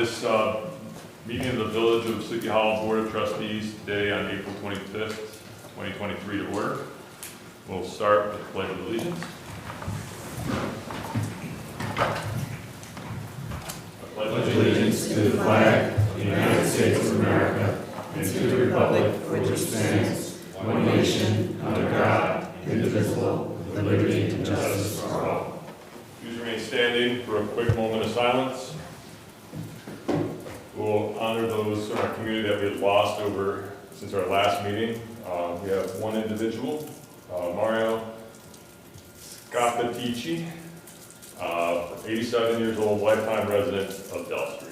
this meeting of the Village of Sleepy Hollow Board of Trustees today on April 25th, 2023 to order. We'll start with the Pledge of Allegiance. I pledge allegiance to the flag of the United States of America and to the republic for which it stands, one nation, under God, indivisible, with liberty and justice for all. Please remain standing for a quick moment of silence. We'll honor those in our community that we have lost over since our last meeting. We have one individual, Mario Scapatici, 87 years old, lifetime resident of Dell Street.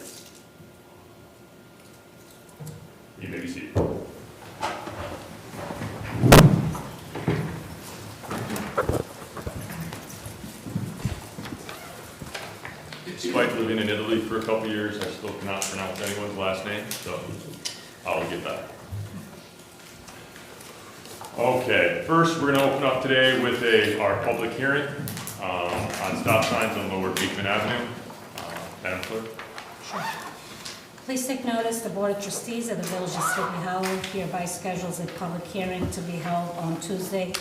You may be seated. Despite living in Italy for a couple years, I still cannot pronounce anyone's last name, so I'll get back. Okay, first we're going to open up today with our public hearing on stop signs on Lower Beekman Avenue. Madam Clerk. Sure. Please take notice, the Board of Trustees of the Village of Sleepy Hollow hereby schedules a public hearing to be held on Tuesday,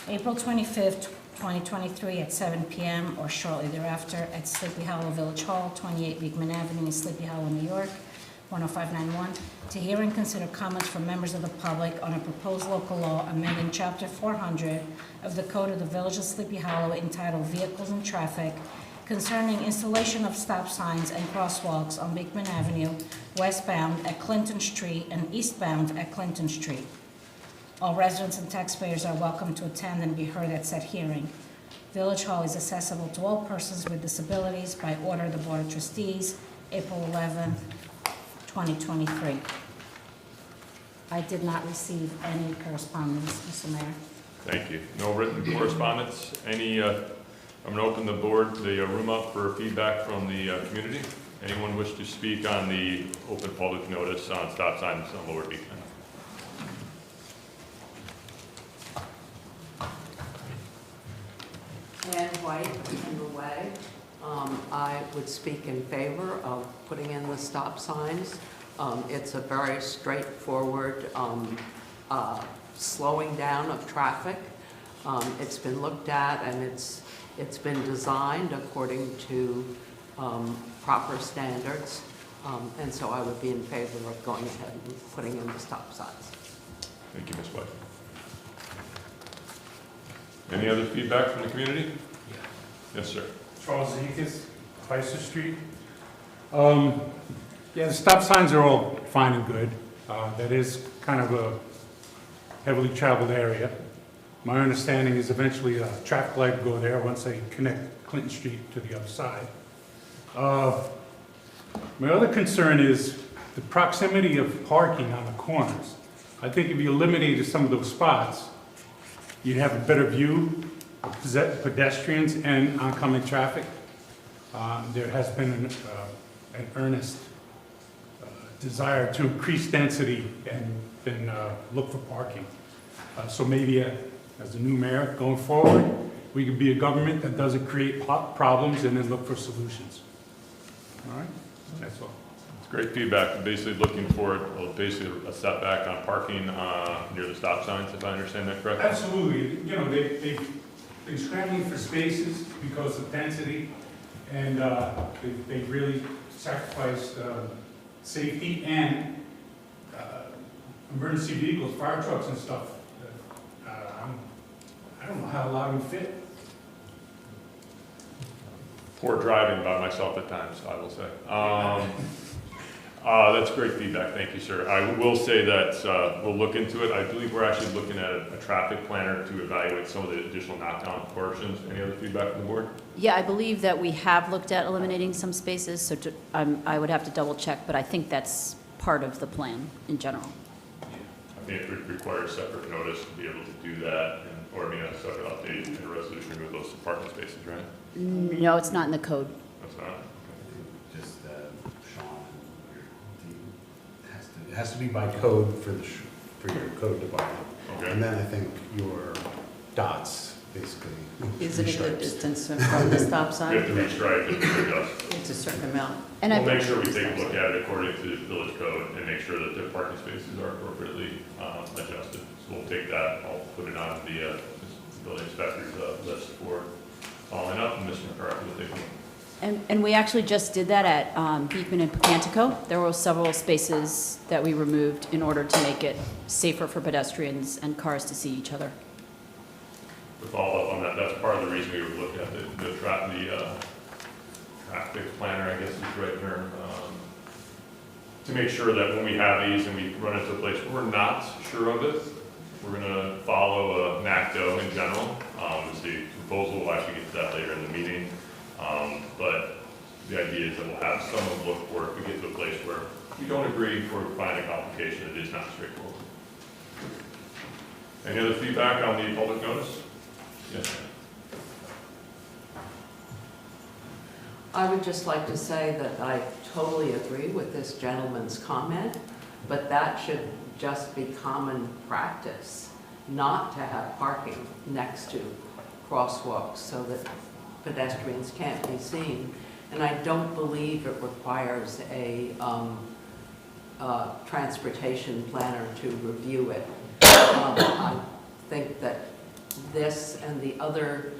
April 25th, 2023 at 7 p.m. or shortly thereafter at Sleepy Hollow Village Hall, 28 Beekman Avenue in Sleepy Hollow, New York, 10591, to hear and consider comments from members of the public on a proposed local law amending Chapter 400 of the Code of the Village of Sleepy Hollow entitled Vehicles and Traffic concerning installation of stop signs and crosswalks on Beekman Avenue, westbound at Clinton Street and eastbound at Clinton Street. All residents and taxpayers are welcome to attend and be heard at said hearing. Village Hall is accessible to all persons with disabilities by order of the Board of Trustees, April 11th, 2023. I did not receive any correspondence, Mr. Mayor. Thank you. No written correspondence. I'm going to open the room up for feedback from the community. Anyone wish to speak on the open public notice on stop signs on Lower Beekman? Ann White, Timber Way. I would speak in favor of putting in the stop signs. It's a very straightforward slowing down of traffic. It's been looked at and it's been designed according to proper standards. And so I would be in favor of going ahead and putting in the stop signs. Thank you, Ms. White. Any other feedback from the community? Yeah. Yes, sir. Charles Zekas, Pfizer Street. Yeah, the stop signs are all fine and good. That is kind of a heavily traveled area. My understanding is eventually a traffic light will go there once they connect Clinton Street to the other side. My other concern is the proximity of parking on the corners. I think if you eliminated some of those spots, you'd have a better view of pedestrians and oncoming traffic. There has been an earnest desire to increase density and then look for parking. So maybe as a new mayor going forward, we could be a government that doesn't create problems and then look for solutions. All right, that's all. It's great feedback. I'm basically looking for basically a setback on parking near the stop signs, if I understand that correctly. Absolutely. You know, they've been scrambling for spaces because of density, and they've really sacrificed safety and emergency vehicles, fire trucks and stuff. I don't know how a lot of them fit. Poor driving by myself at times, I will say. That's great feedback. Thank you, sir. I will say that we'll look into it. I believe we're actually looking at a traffic planner to evaluate some of the additional knockdown portions. Any other feedback from the board? Yeah, I believe that we have looked at eliminating some spaces, so I would have to double check, but I think that's part of the plan in general. I think it would require a separate notice to be able to do that, or a separate update and a resolution with those parking spaces, right? No, it's not in the code. That's not? Just Sean, your team it has to be by code for your code department. Okay. And then I think your dots basically. Is it a good restripes. distance from the stop We have sign? to restripe it to adjust. It's a certain amount. And We'll I, make sure we take a look at it according to the village code and make sure that the parking spaces are appropriately adjusted. So we'll take that, I'll put it on the building inspector's list for following up, and Mr. McCarthy will take a look. and we actually just did that at Beekman and Pecantico. There were several spaces that we removed in order to make it safer for pedestrians and cars to see each other. To follow up on that, that's part of the reason we were looking at the traffic planner, I guess is the right term, to make sure that when we have these and we run into a place where we're not sure of it, we're gonna follow NACDO in general. The proposal, we'll actually get to that later in the meeting. But the idea is that we'll have someone look for if we get to a place where we don't agree or find a complication, it is not straightforward. Any other feedback on the public notice? Yes. I would just like to say that I totally agree with this gentleman's comment, but that should just be common practice, not to have parking next to crosswalks so that pedestrians can't be seen. And I don't believe it requires a transportation planner to review it. I think that this and the other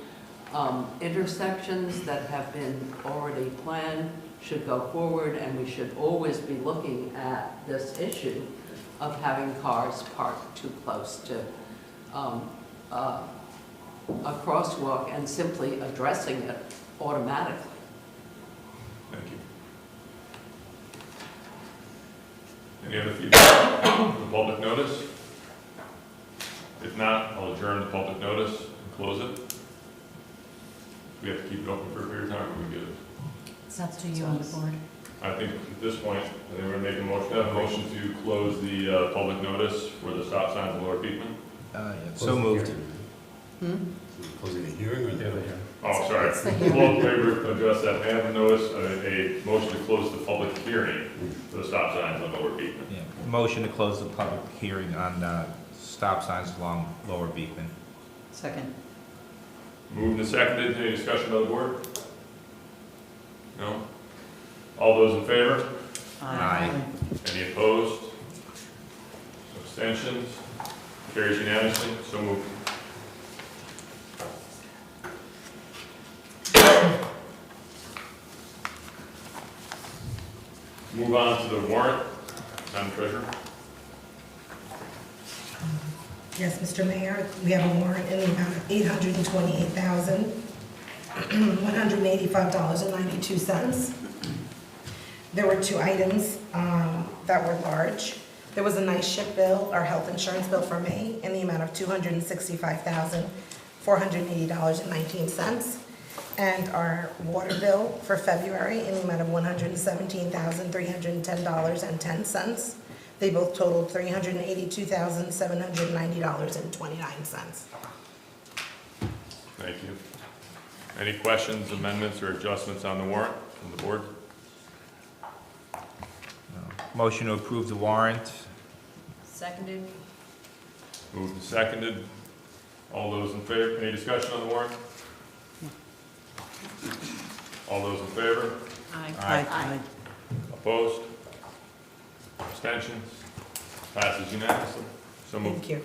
intersections that have been already planned should go forward, and we should always be looking at this issue of having cars parked too close to a crosswalk and simply addressing it automatically. Thank you. Any other feedback on the public notice? If not, I'll adjourn the public notice and close it. We have to keep it open for a period of time, or we good? It's up to you on the board. I think at this point, I think we're gonna make a motion to close the public notice for the stop signs in Lower Beekman. So moved. Closing the hearing or the? Oh, sorry. It's the hearing. Well, maybe address that. May I have a notice, a motion to close the public hearing for the stop signs on Lower Beekman? Yeah. Motion to close the public hearing on stop signs along Lower Beekman. Second. Moved and seconded. Any discussion by the board? No? All those in favor? Aye. Any opposed? Abstentions? Carries unanimously. So moved. Move on to the warrant. Madam Treasurer. Yes, Mr. Mayor, we have a warrant in the amount of $828,185.92. There were two items that were large. There was a night shift bill, our health insurance bill for May, in the amount of $265,480.19, and our water bill for February in the amount of $117,310.10. They both totaled $382,790.29. Thank you. Any questions, amendments, or adjustments on the warrant from the board? Motion to approve the warrant. Seconded. Moved and seconded. All those in favor, any discussion on the warrant? All those in favor? Aye. Opposed? Abstentions? Passes unanimously. So moved. Thank you.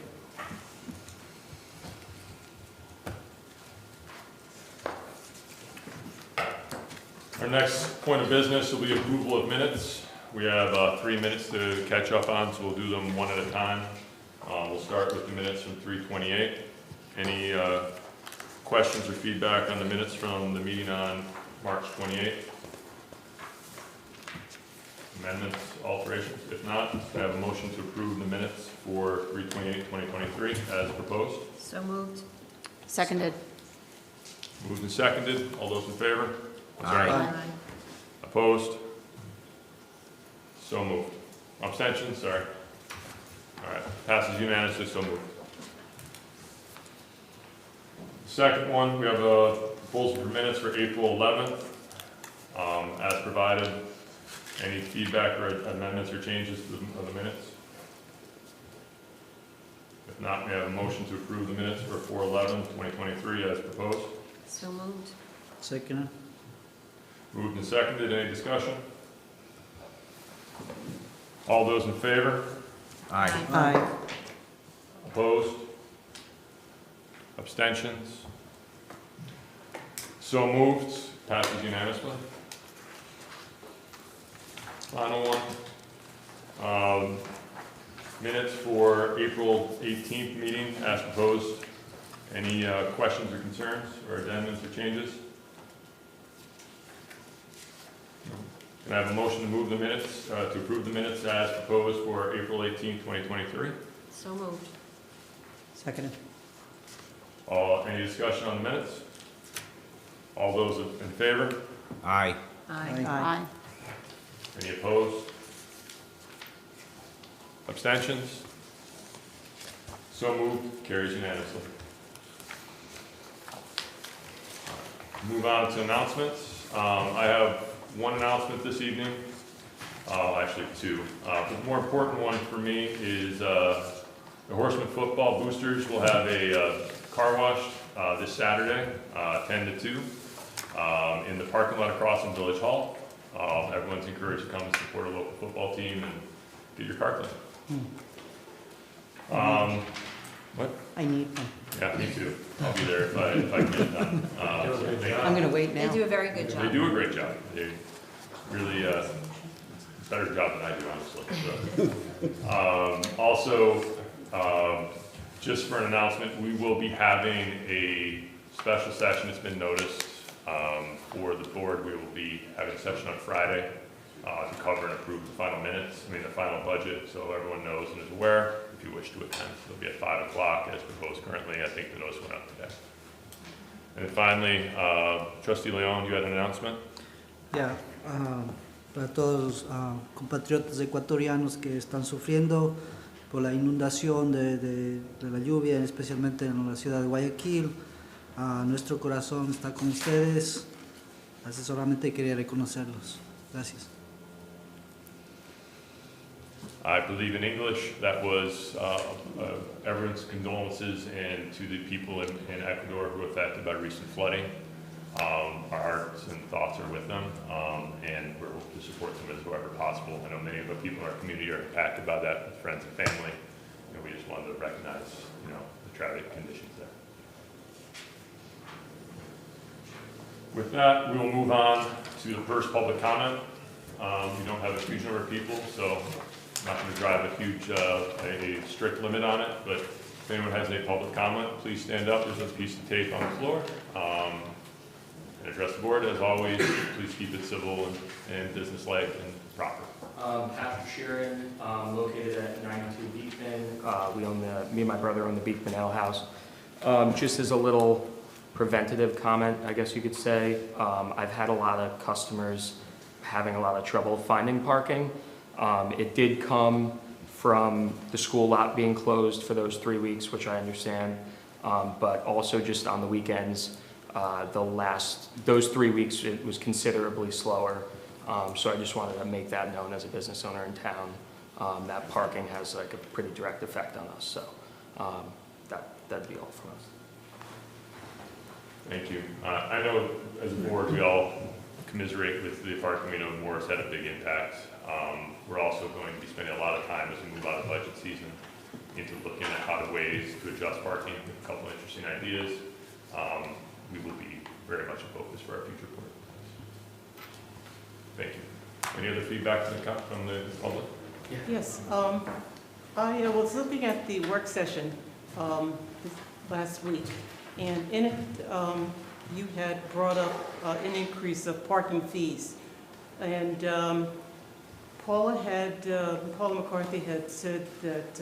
Our next point of business will be approval of minutes. We have 3 minutes to catch up on, so we'll do them one at a time. We'll start with the minutes from 3/28. Any questions or feedback on the minutes from the meeting on March 28th? Amendments, alterations? If not, I have a motion to approve the minutes for 3/28/2023 as proposed. So moved. Seconded. Moved and seconded. All those in favor? Sorry. Aye. Opposed? So moved. Abstentions? Sorry. All right, passes unanimously, so moved. Second one, we have a proposal for minutes for April 11th. As provided, any feedback or amendments or changes to the minutes? If not, may I have a motion to approve the minutes for 4/11/2023 as proposed? So moved. Second. Moved and seconded, any discussion? All those in favor? Aye. Aye. Opposed? Abstentions? So moved, passes unanimously. Final one. Minutes for April 18th meeting as proposed. Any questions or concerns or addendums or changes? Can I have a motion to move the minutes, to approve the minutes as proposed for April 18th, 2023? So moved. Second. Any discussion on the minutes? All those in favor? Aye. Aye. Aye. Any opposed? Abstentions? So moved, carries unanimously. Move on to announcements. I have one announcement this evening, actually two. The more important one for me is the Horseman football boosters will have a car wash this Saturday, 10 to 2, in the parking lot across from Village Hall. Everyone's encouraged to come and support a local football team and get your car cleaned. What? I need one. Yeah, me too. I'll be there if I can get it done. I'm gonna wait now. They do a very good They job. do a great job. They really, better job than I do, honestly. So. Also, just for an announcement, we will be having a special session. It's been noticed for the board. We will be having a session on Friday to cover and approve the final the final budget, so everyone knows and is aware. If you wish to attend, it'll be at 5 o'clock as proposed currently. I think the notice went out today. And then finally, Trustee Leon, you had an announcement? Ya, para todos los compatriotas ecuatorianos que están sufriendo por la inundación de la lluvia, especialmente en la ciudad de Guayaquil, nuestro corazón está con ustedes. Así solamente quería reconocerlos. Gracias. I believe in English. That was everyone's condolences and to the people in Ecuador who were affected by recent flooding. Our hearts and thoughts are with them, and we're to support them as whoever possible. I know many of the people in our community are impacted by that, with friends and family, and we just wanted to recognize, the tragic conditions there. With that, we will move on to the first public comment. We don't have a huge number of people, so I'm not going to drive a strict limit on it, but if anyone has any public comment, please stand up. There's a piece of tape on the floor. And address the board. As always, please keep it civil and businesslike and proper. Patrick Sheeran, located at 92 Beekman. Me and my brother own the Beekman Ale House. Just as a little preventative comment, I guess you could say, I've had a lot of customers having a lot of trouble finding parking. It did come from the school lot being closed for those 3 weeks, which I understand, but also just on the weekends. Those 3 weeks, it was considerably slower. So I just wanted to make that known as a business owner in town, that parking has like a pretty direct effect on us. So that'd be all from us. Thank you. I know as a board, we all commiserate with the parking. We know Morris had a big impact. We're also going to be spending a lot of time as we move out of budget season into looking at how to ways to adjust parking. A couple of interesting ideas. We will be very much a focus for our future board. Thank you. Any other feedback from the public? Yes, I was looking at the work session last week, and in it, you had brought up an increase of parking fees. And Paula McCarthy had said that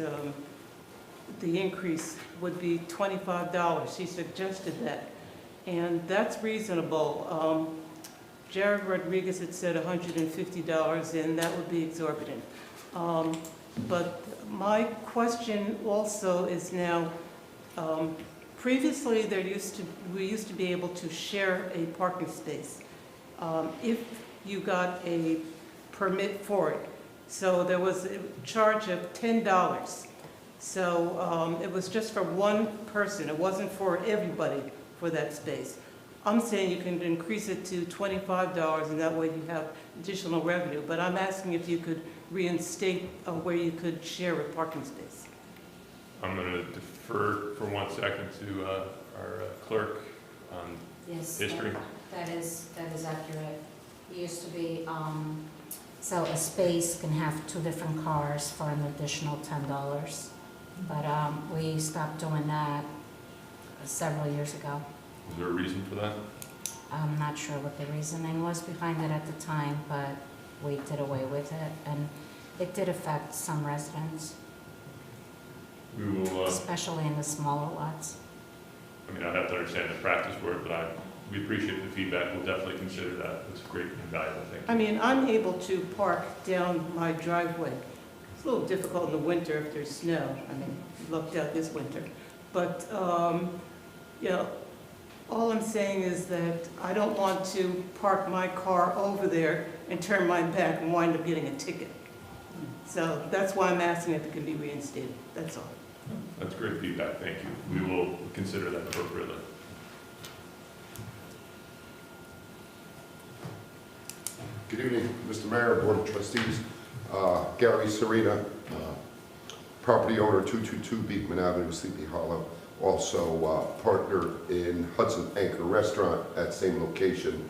the increase would be $25. She suggested that. And that's reasonable. Jared Rodriguez had said $150, and that would be exorbitant. But my question also is now, previously we used to be able to share a parking space if you got a permit for it. So there was a charge of $10. So it was just for one person. It wasn't for everybody for that space. I'm saying you can increase it to $25, and that way you have additional revenue. But I'm asking if you could reinstate where you could share a parking space. I'm going to defer for 1 second to our clerk on Yes. history. That is accurate. It used to be, so a space can have 2 different cars for an additional $10. But we stopped doing that several years ago. Is there a reason for that? I'm not sure what the reasoning was behind it at the time, but we did away with it, and it did affect some residents, We will, especially in the smaller lots. I mean, I'd have to understand the practice for it, but we appreciate the feedback. We'll definitely consider that. It's great and valuable. Thank you. I mean, I'm able to park down my driveway. It's a little difficult in the winter if there's snow. I mean, lucked out this winter. But, you know, all I'm saying is that I don't want to park my car over there and turn my back and wind up getting a ticket. So that's why I'm asking if it can be reinstated. That's all. That's great feedback. Thank you. We will consider that appropriately. Good evening, Mr. Mayor, Board of Trustees. Gary Serena, property owner, 222 Beekman Avenue, Sleepy Hollow. Also partner in Hudson Anchor Restaurant at same location.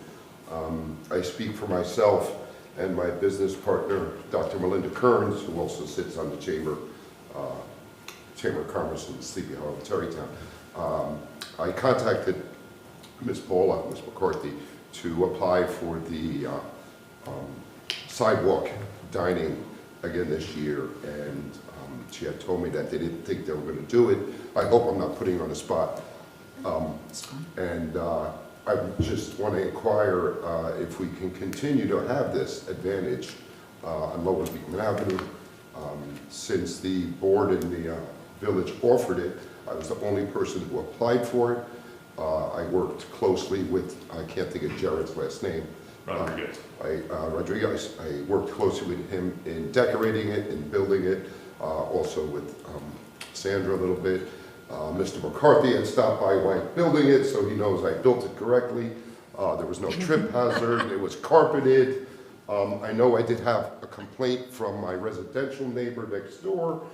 I speak for myself and my business partner, Dr. Melinda Kearns, who also sits on the Chamber of Commerce in Sleepy Hollow, Terrytown. I contacted Ms. Paula, Ms. McCarthy, to apply for the sidewalk dining again this year, and she had told me that they didn't think they were going to do it. I hope I'm not putting her on the spot. I just want to inquire if we can continue to have this advantage on Lower Beekman Avenue. Since the board and the village offered it, I was the only person who applied for it. I worked closely with, I can't think of Jared's last name. Rodriguez. Rodriguez. I worked closely with him in decorating it and building it, also with Sandra a little bit. Mr. McCarthy had stopped by while building it, so he knows I built it correctly. There was no trip hazard. It was carpeted. I know I did have a complaint from my residential neighbor next door,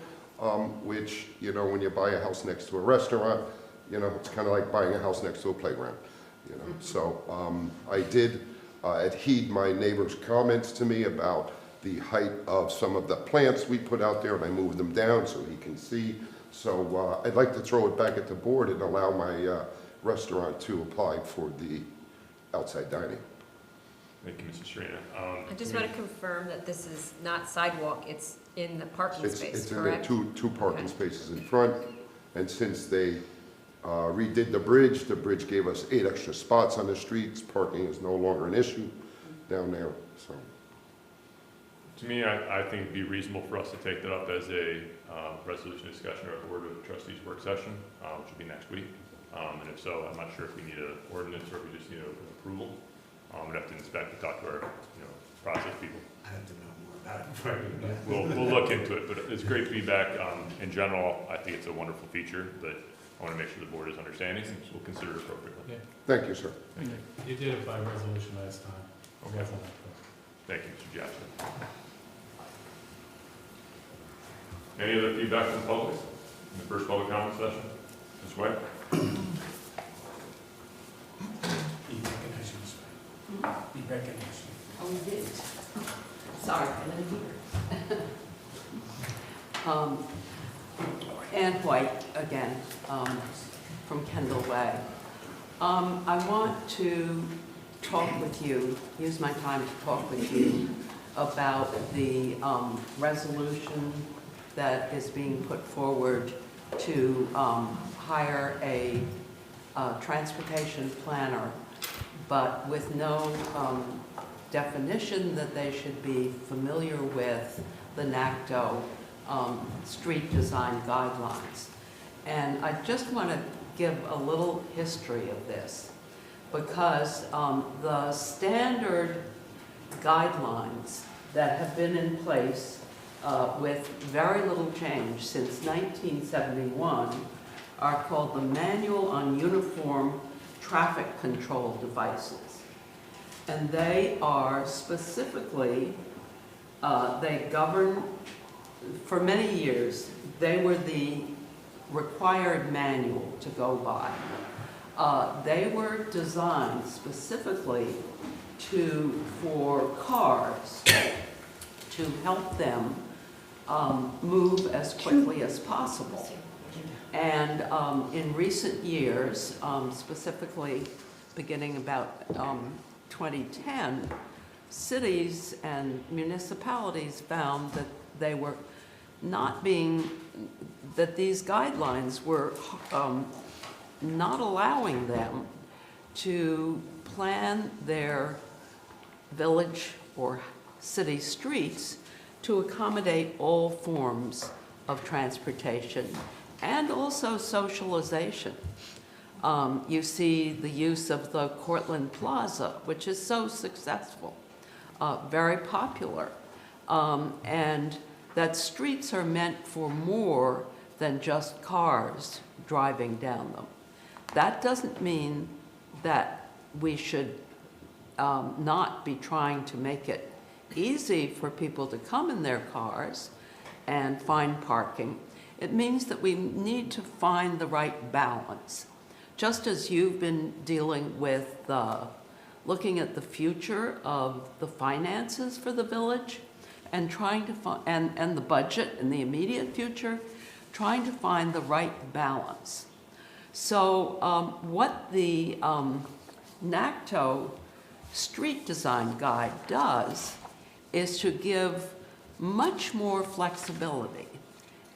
which, you know, when you buy a house next to a restaurant, you know, it's kind of like buying a house next to a playground, you know. So I did heed my neighbor's comments to me about the height of some of the plants we put out there, and I moved them down so he can see. So I'd like to throw it back at the board and allow my restaurant to apply for the outside dining. Thank you, Mrs. Serena. I just want to confirm that this is not sidewalk, it's in the parking space, It's in correct? the two parking spaces in front, and since they redid the bridge gave us 8 extra spots on the streets. Parking is no longer an issue down there, so. To me, I think it'd be reasonable for us to take that up as a resolution discussion or a Board of Trustees work session, which will be next week. And if so, I'm not sure if we need an ordinance or if we just need an approval. We'd have to inspect and talk to our, process people. I have to know more about it before I do that. We'll look into it, but it's great feedback. In general, I think it's a wonderful feature, but I want to make sure the board is understanding, so we'll consider it appropriately. Thank you, sir. You did it by resolution last time. Okay. Thank you, Mr. Jackson. Any other feedback from the public in the first public comment session? Ms. White? He recognized you, Ms. White. He recognized you. Oh, we did. Sorry, I didn't hear. Ann White, again, from Kendall Way. I want to talk with you, use my time to talk with you about the resolution that is being put forward to hire a transportation planner, but with no definition that they should be familiar with the NACDO street design guidelines. And I just want to give a little history of this, because the standard guidelines that have been in place with very little change since 1971 are called the Manual on Uniform Traffic Control Devices. And they are specifically, they govern, for many years, they were the required manual to go by. They were designed specifically for cars to help them move as quickly as possible. And in recent years, specifically beginning about 2010, cities and municipalities found that they were not being, that these guidelines were not allowing them to plan their village or city streets to accommodate all forms of transportation and also socialization. You see the use of the Cortlandt Plaza, which is so successful, very popular, and that streets are meant for more than just cars driving down them. That doesn't mean that we should not be trying to make it easy for people to come in their cars and find parking. It means that we need to find the right balance. Just as you've been dealing with looking at the future of the finances for the village and trying to find, and the budget in the immediate future, trying to find the right balance. So what the NACTO Street Design Guide does is to give much more flexibility.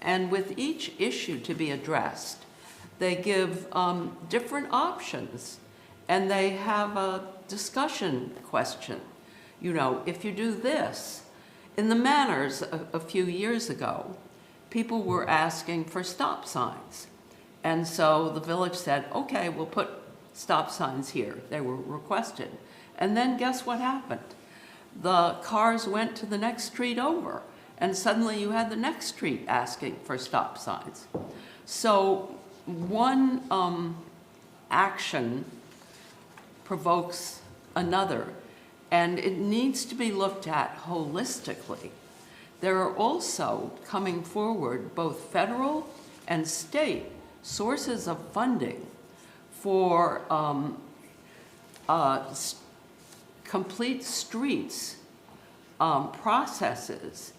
And with each issue to be addressed, they give different options, and they have a discussion question. You know, if you do this, in the Manors a few years ago, people were asking for stop signs. And so the village said, okay, we'll put stop signs here. They were requested. And then guess what happened? The cars went to the next street over, and suddenly you had the next street asking for stop signs. So one action provokes another, and it needs to be looked at holistically. There are also coming forward both federal and state sources of funding for complete streets processes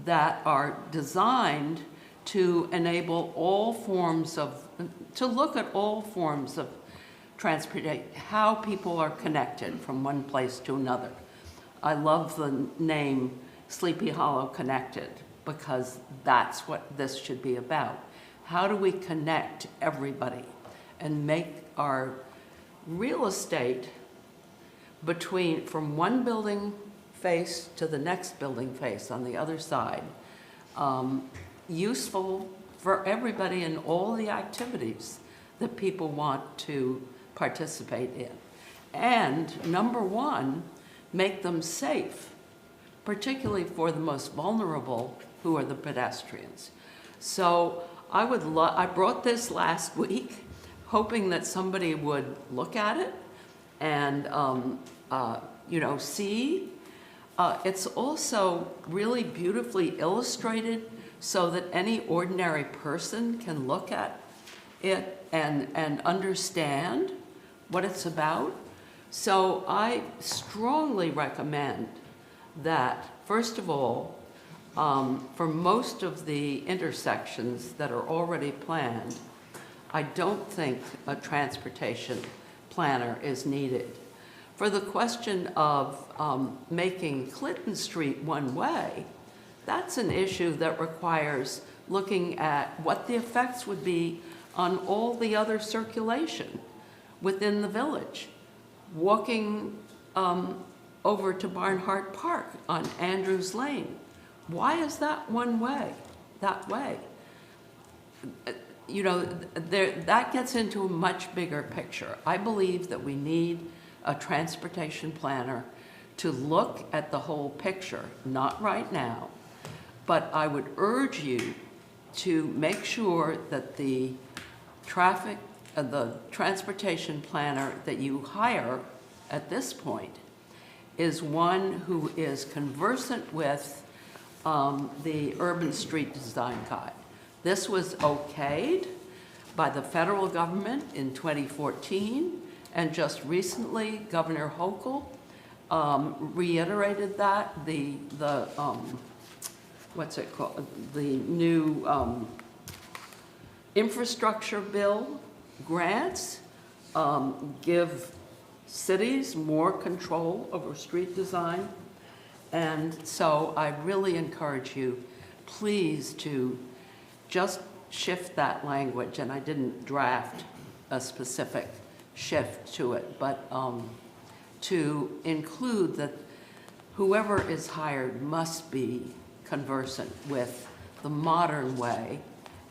that are designed to enable all forms of, to look at all forms of transportation, how people are connected from one place to another. I love the name Sleepy Hollow Connected, because that's what this should be about. How do we connect everybody and make our real estate between, from one building face to the next building face on the other side, useful for everybody in all the activities that people want to participate in. And number one, make them safe, particularly for the most vulnerable, who are the pedestrians. So I brought this last week, hoping that somebody would look at it and you know, see. It's also really beautifully illustrated so that any ordinary person can look at it and understand what it's about. So I strongly recommend that, first of all, for most of the intersections that are already planned, I don't think a transportation planner is needed. For the question of making Clinton Street one way, that's an issue that requires looking at what the effects would be on all the other circulation within the village. Walking over to Barnhart Park on Andrews Lane, why is that one way, that way? You know, that gets into a much bigger picture. I believe that we need a transportation planner to look at the whole picture, not right now, But I would urge you to make sure that the transportation planner that you hire at this point is one who is conversant with the Urban Street Design Guide. This was okayed by the federal government in 2014, and just recently, Governor Hochul reiterated that. What's it called? The new infrastructure bill grants give cities more control over street design. And so I really encourage you, please, to just shift that language. And I didn't draft a specific shift to it, but to include that whoever is hired must be conversant with the modern way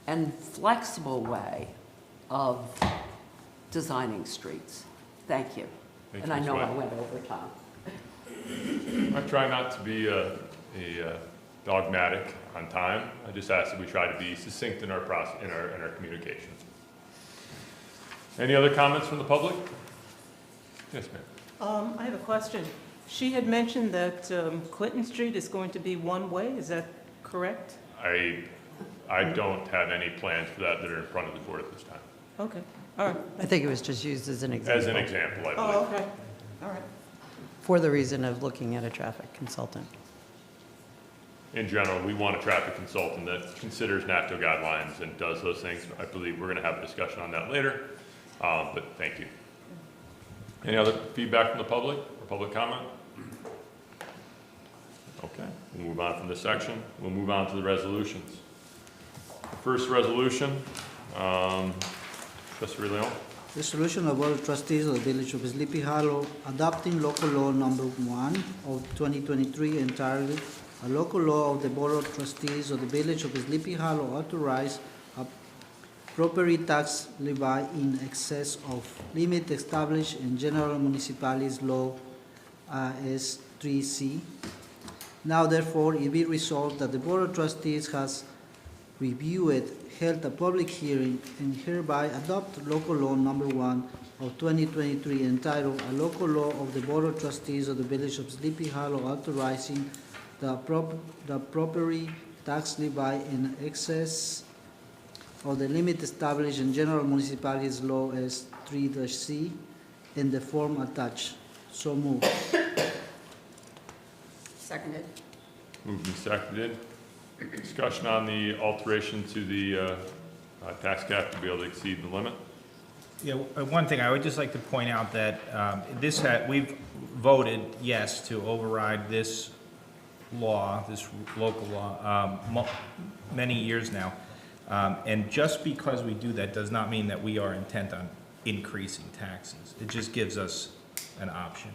and flexible way of designing streets. Thank you. Thank And you, I know Ms. I White. went over time. I try not to be dogmatic on time. I just ask that we try to be succinct in our process, in our communication. Any other comments from the public? Yes, ma'am. I have a question. She had mentioned that Clinton Street is going to be one way, is that correct? I don't have any plans for that are in front of the board at this time. Okay, all right. I think it was just used as an example. As an example, I believe. Oh, okay, all right. For the reason of looking at a traffic consultant. In general, we want a traffic consultant that considers NACTO guidelines and does those things. I believe we're going to have a discussion on that later, but thank you. Any other feedback from the public or public comment? Okay, we'll move on from this section. We'll move on to the resolutions. First resolution, Trustee Leon. Resolution of Board of Trustees of the Village of Sleepy Hollow adopting local law number 1 of 2023 entitled a local law of the Board of Trustees of the Village of Sleepy Hollow authorize a property tax levy in excess of limit established in General Municipalities Law S3C. Now therefore it be resolved that the Board of Trustees has reviewed, held a public hearing, and hereby adopt local law number 1 of 2023 entitled a local law of the Board of Trustees of the Village of Sleepy Hollow authorizing the property tax levy in excess of the limit established in General Municipalities Law S3-C in the form attached. So moved. Seconded. Moved and seconded. Discussion on the alteration to the tax cap to be able to exceed the limit. Yeah, one thing, I would just like to point out that we've voted yes to override this law, this local law, many years now. And just because we do that does not mean that we are intent on increasing taxes. It just gives us an option.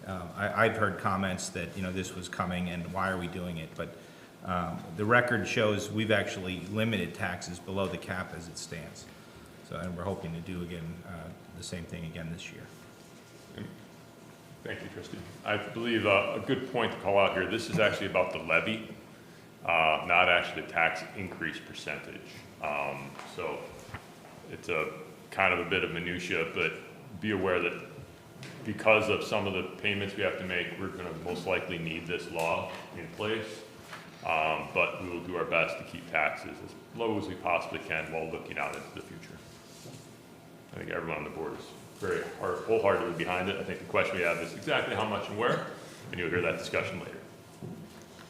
I've heard comments that, this was coming and why are we doing it? But the record shows we've actually limited taxes below the cap as it stands. So, and we're hoping to do again, the same thing again this year. Thank you, Trustee. I believe a good point to call out here, this is actually about the levy, not actually the tax increase percentage. So it's a kind of a bit of minutia, but be aware that because of some of the payments we have to make, we're going to most likely need this law in place. But we will do our best to keep taxes as low as we possibly can while looking out into the future. I think everyone on the board is very wholeheartedly behind it. I think the question we have is exactly how much and where, and you'll hear that discussion later.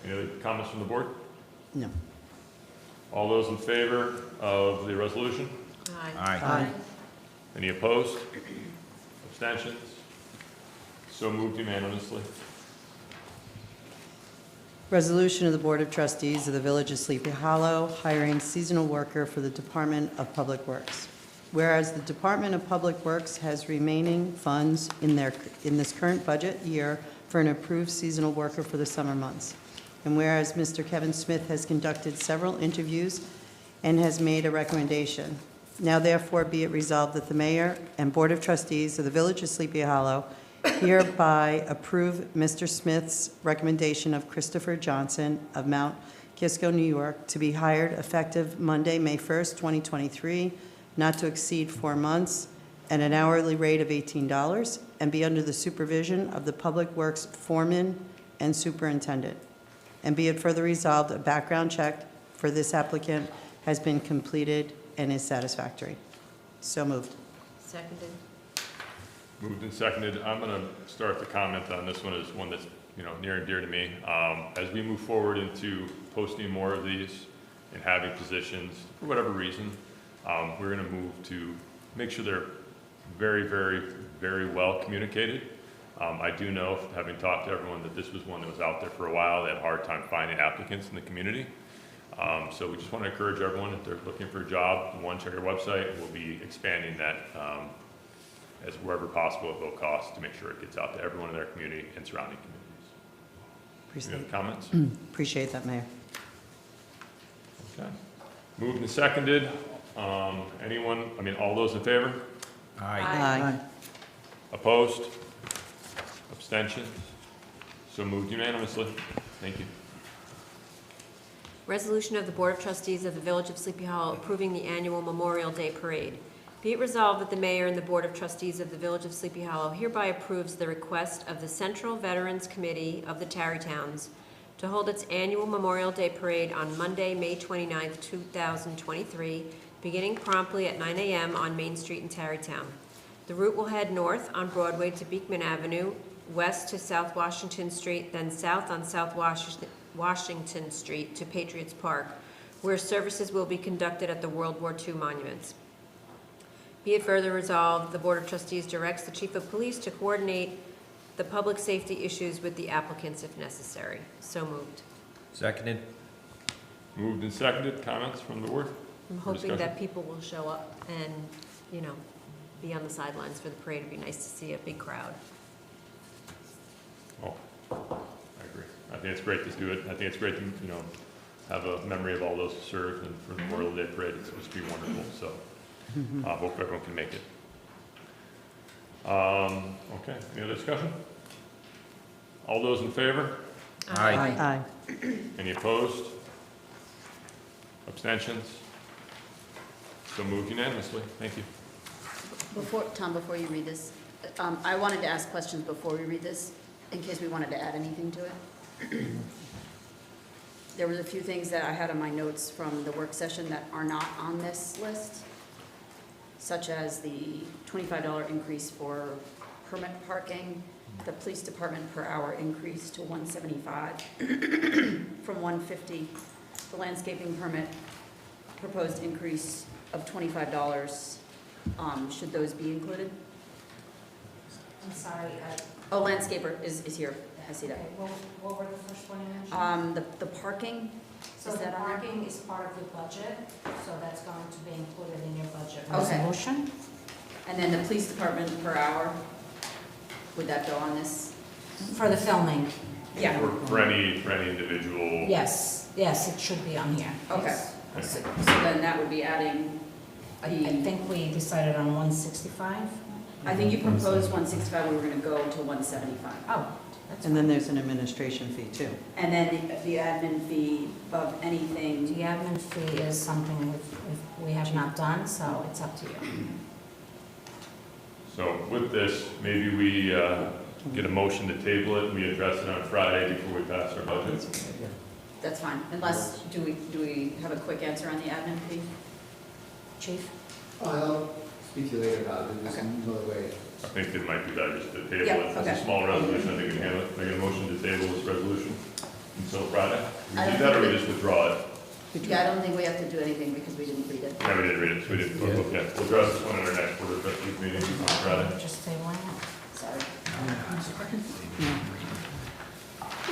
Any other comments from the board? No. All those in favor of the resolution? Aye. Any opposed? Abstentions? So moved unanimously. Resolution of the Board of Trustees of the Village of Sleepy Hollow hiring seasonal worker for the Department of Public Works. Whereas the Department of Public Works has remaining funds in this current budget year for an approved seasonal worker for the summer months. And whereas Mr. Kevin Smith has conducted several interviews and has made a recommendation. Now therefore be it resolved that the Mayor and Board of Trustees of the Village of Sleepy Hollow hereby approve Mr. Smith's recommendation of Christopher Johnson of Mount Kisco, New York, to be hired effective Monday, May 1st, 2023, not to exceed 4 months, at an hourly rate of $18, and be under the supervision of the Public Works foreman and superintendent. And be it further resolved, a background check for this applicant has been completed and is satisfactory. So moved. Seconded. Moved and seconded. I'm going to start the comment on this one as one that's, near and dear to me. As we move forward into posting more of these and having positions, for whatever reason, we're going to move to make sure they're very, very, very well communicated. I do know, having talked to everyone, that this was one that was out there for a while. They had a hard time finding applicants in the community. So we just want to encourage everyone, if they're looking for a job, one, check our website. We'll be expanding that as wherever possible at low cost to make sure it gets out to everyone in their community and surrounding communities. Any other comments? Appreciate that, Mayor. Okay. Moved and seconded. All those in favor? Aye. Opposed? Abstentions? So moved unanimously. Thank you. Resolution of the Board of Trustees of the Village of Sleepy Hollow approving the annual Memorial Day Parade. Be it resolved that the mayor and the Board of Trustees of the Village of Sleepy Hollow hereby approves the request of the Central Veterans Committee of the Tarrytowns to hold its annual Memorial Day Parade on Monday, May 29th, 2023, beginning promptly at 9 a.m. on Main Street in Tarrytown. The route will head north on Broadway to Beekman Avenue, west to South Washington Street, then south on South Washington Street to Patriots Park, where services will be conducted at the World War II monuments. Be it further resolved, the Board of Trustees directs the Chief of Police to coordinate the public safety issues with the applicants if necessary. So moved. Seconded. Moved and seconded. Comments from the board? I'm hoping that people will show up and, be on the sidelines for the parade. It'd be nice to see a big crowd. Oh, I agree. I think it's great to do it. I think it's great to, have a memory of all those who served, and for the Memorial Day Parade, it's supposed to be wonderful. So, hope everyone can make it. Okay. Any other discussion? All those in favor? Aye. Any opposed? Abstentions? So moved unanimously. Thank you. Before you read this, I wanted to ask questions before we read this, in case we wanted to add anything to it. There was a few things that I had on my notes from the work session that are not on this list, such as the $25 increase for permit parking, the police department per hour increase to $175 from $150, the landscaping permit proposed increase of $25. Should those be included? I'm sorry, Oh, landscaper is here. I see that. okay, what were the first one you mentioned? The parking, So is the that on there? parking is part of the budget, so that's going to be included in your budget Okay. resolution. And then the police department per hour, would that go on this? For the filming, Yeah. For any individual. yes, it should be on here. Okay. Yes. So then that would be adding I think we decided on 165. I think you proposed 165, we were gonna go to 175. Oh, that's And then there's an administration fee, too. And then the admin fee of the anything, admin fee is something if we have not done, so it's up to you. So with this, maybe we get a motion to table it, and we address it on Friday before we pass our budget. that's fine, unless, do we have a quick answer on the admin fee? Chief? I'll speak to you later about it, there's Okay. another way. I think it might be better just to table Yeah, it. It's okay. a small resolution, I think we can handle it. I get a motion to table this resolution until Friday. We I do don't that, or think we just withdraw it? Yeah, I don't think we have to do anything because we didn't read it. Yeah, we didn't read it, so we didn't. We'll address this one in our next Board of Trustees meeting on Friday. Just say why not. Sorry.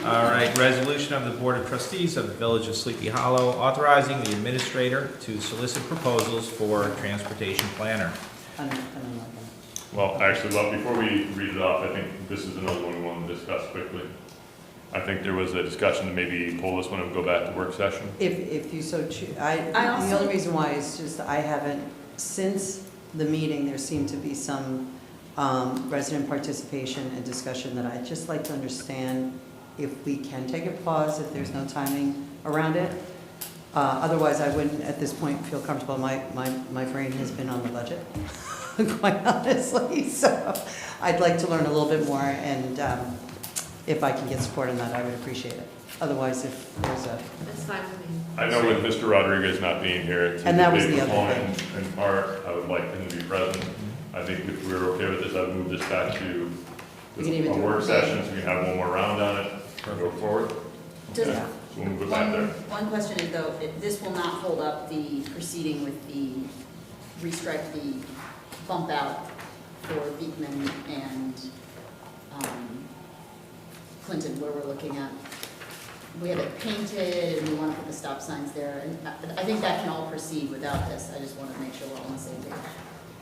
All right, resolution of the Board of Trustees of the Village of Sleepy Hollow authorizing the administrator to solicit proposals for transportation planner. I don't like that. Well, actually, before we read it off, I think this is another one we want to discuss quickly. I think there was a discussion to maybe pull this one and go back to work session. If you so choose, I the also- only reason why is just I haven't, since the meeting, there seemed to be some resident participation and discussion that I'd just like to understand If we can take a pause, if there's no timing around it. Otherwise, I wouldn't, at this point, feel comfortable. My brain has been on the budget, quite honestly. So I'd like to learn a little bit more, and if I can get support on that, I would appreciate it. Otherwise, if there's a... That's fine with me. I know with Mr. Rodriguez not being here to And that was debate the the other point in part, I would like him to be present. I think if we're okay with this, I'd move this back to We can even a do work it. session, so we can have one more round on it, and go forward. Does- Okay, so we'll move it back there. One question is though, this will not hold up the proceeding with the restrike, the bump out for Beekman and Clinton, where we're looking at, we have it painted and we want to put the stop signs there. And I think that can all proceed without this. I just want to make sure we're all on the same page.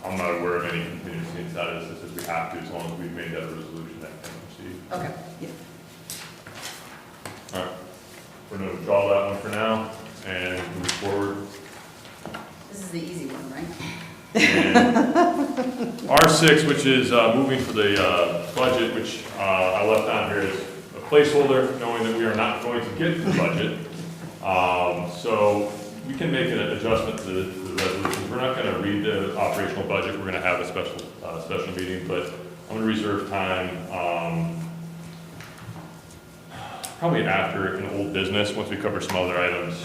I'm not aware of any contingency inside of this, as we have to, as long as we've made that resolution, that can proceed. Okay. All right, we're gonna draw that one for now, and move forward. This is the easy one, right? And R6, which is moving for the budget, which I left on here as a placeholder, knowing that we are not going to get the budget. So we can make an adjustment to the resolutions. We're not gonna read the operational budget, we're gonna have a special meeting, but I'm gonna reserve time, probably after an old business, once we cover some other items.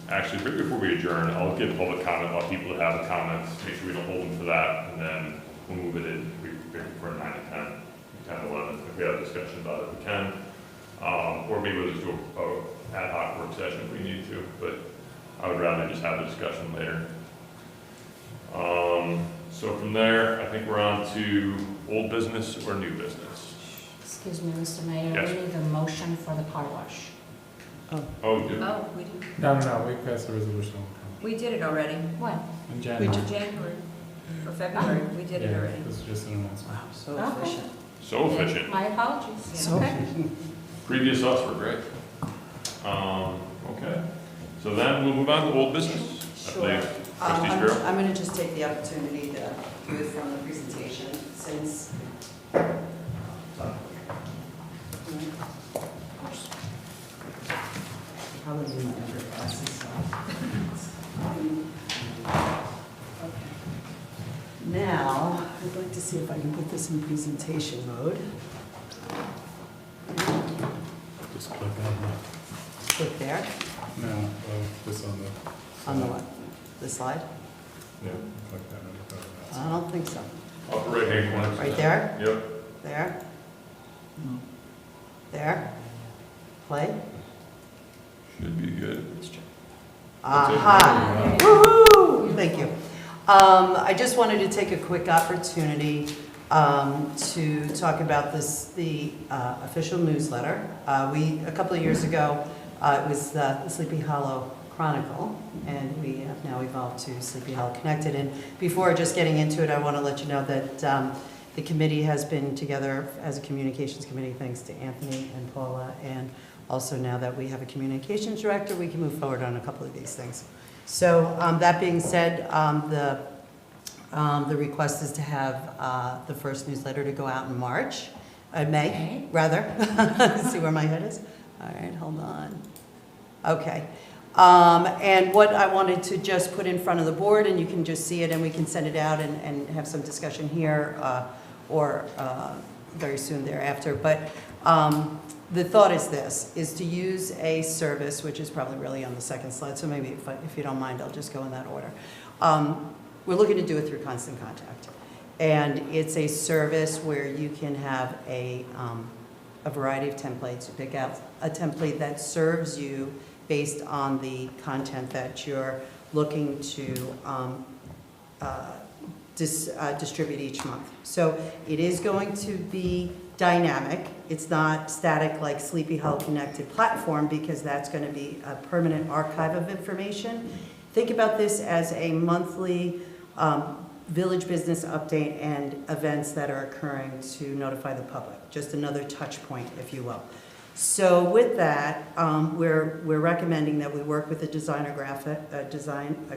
Actually, right before we adjourn, I'll give public comment, while people that have comments, make sure we don't hold them for that, and then we'll move it in for 9 to 10, 10 to 11. If we have a discussion about it, we can. Or maybe we'll just do a ad hoc work session if we need to, but I would rather just have the discussion later. So from there, I think we're on to old business or new business. Excuse me, Mr. Mayor, Yes. we need a motion for the car wash. Oh, we do. Oh, we did, No, we passed the resolution. we did it already. When? In In January. January, or February, we did it already. This is just an announcement. Wow, so Okay. efficient. So efficient. My apologies. So Okay. efficient. Previous us were great. Okay, so then we'll move on to old business. I Sure. believe Trustee Sparrow. I'm going to just take the opportunity to do it from the presentation, since... Probably need my other glasses, so... Okay. Now, I'd like to see if I can put this in presentation mode. Just click on Click there, the, no, this on the. on the what? The slide? Yeah, click that on the photo. I don't think so. Upper right hand corner. Right there? Yep. There? There? Play? Should be good. Aha! Woo-hoo! Thank you. I just wanted to take a quick opportunity to talk about the official newsletter. A couple of years ago, it was the Sleepy Hollow Chronicle, and we have now evolved to Sleepy Hollow Connected. And before just getting into it, I want to let you know that the committee has been together as a communications committee, thanks to Anthony and Paula, and also now that we have a communications director, we can move forward on a couple of these things. So that being said, the request is to have the first newsletter to go out in May, rather. See where my head is? All right, hold on. Okay. And what I wanted to just put in front of the board, and you can just see it, and we can send it out and have some discussion here or very soon thereafter. But the thought is this, is to use a service, which is probably really on the second slide, so maybe if you don't mind, I'll just go in that order. We're looking to do it through Constant Contact. And it's a service where you can have a variety of templates. You pick out a template that serves you based on the content that you're looking to distribute each month. So it is going to be dynamic. It's not static like Sleepy Hollow Connected platform, because that's going to be a permanent archive of information. Think about this as a monthly village business update and events that are occurring to notify the public. Just another touch point, if you will. So with that, we're recommending that we work with a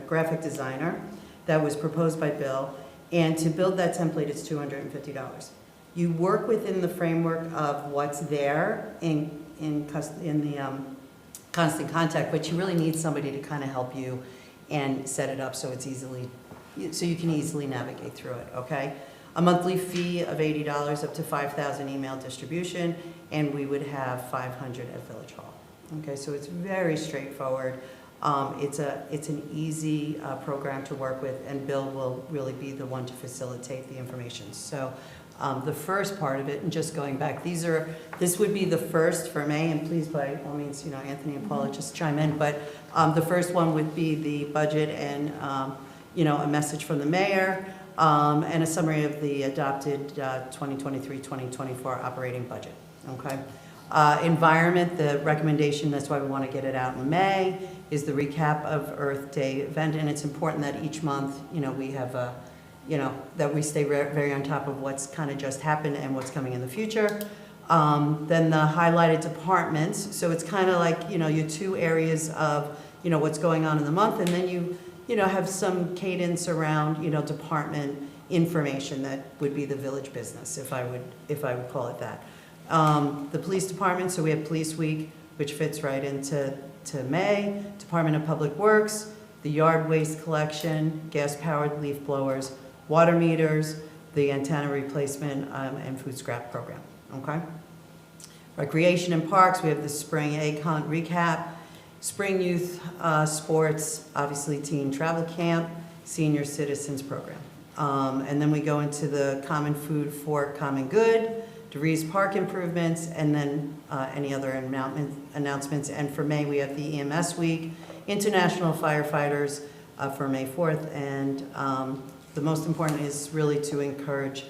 graphic designer that was proposed by Bill, and to build that template, it's $250. You work within the framework of what's there in the constant contact, but you really need somebody to kind of help you and set it up so it's so you can easily navigate through it, okay? A monthly fee of $80 up to 5,000 email distribution, and we would have 500 at Village Hall. Okay, so it's very straightforward. It's an easy program to work with, and Bill will really be the one to facilitate the information. So the first part of it, and just going back, this would be the first for May, and please by all means, Anthony and Paula just chime in, but the first one would be the budget and, a message from the mayor, and a summary of the adopted 2023-2024 operating budget, okay? Environment, the recommendation, that's why we want to get it out in May, is the recap of Earth Day event, and it's important that each month, we have that we stay very on top of what's kind of just happened and what's coming in the future. Then the highlighted departments, so it's kind of like, your two areas of, what's going on in the month, and then you have some cadence around, department information that would be the village business, if I would call it that. The police department, so we have Police Week, which fits right into May. Department of Public Works, the yard waste collection, gas-powered leaf blowers, water meters, the antenna replacement, and food scrap program, okay? Recreation and Parks, we have the spring egg hunt recap, spring youth sports, obviously teen travel camp, senior citizens program. And then we go into the common food for common good, DeVries Park improvements, and then any other announcements. And for May, we have the EMS Week, International Firefighters for May 4th, and the most important is really to encourage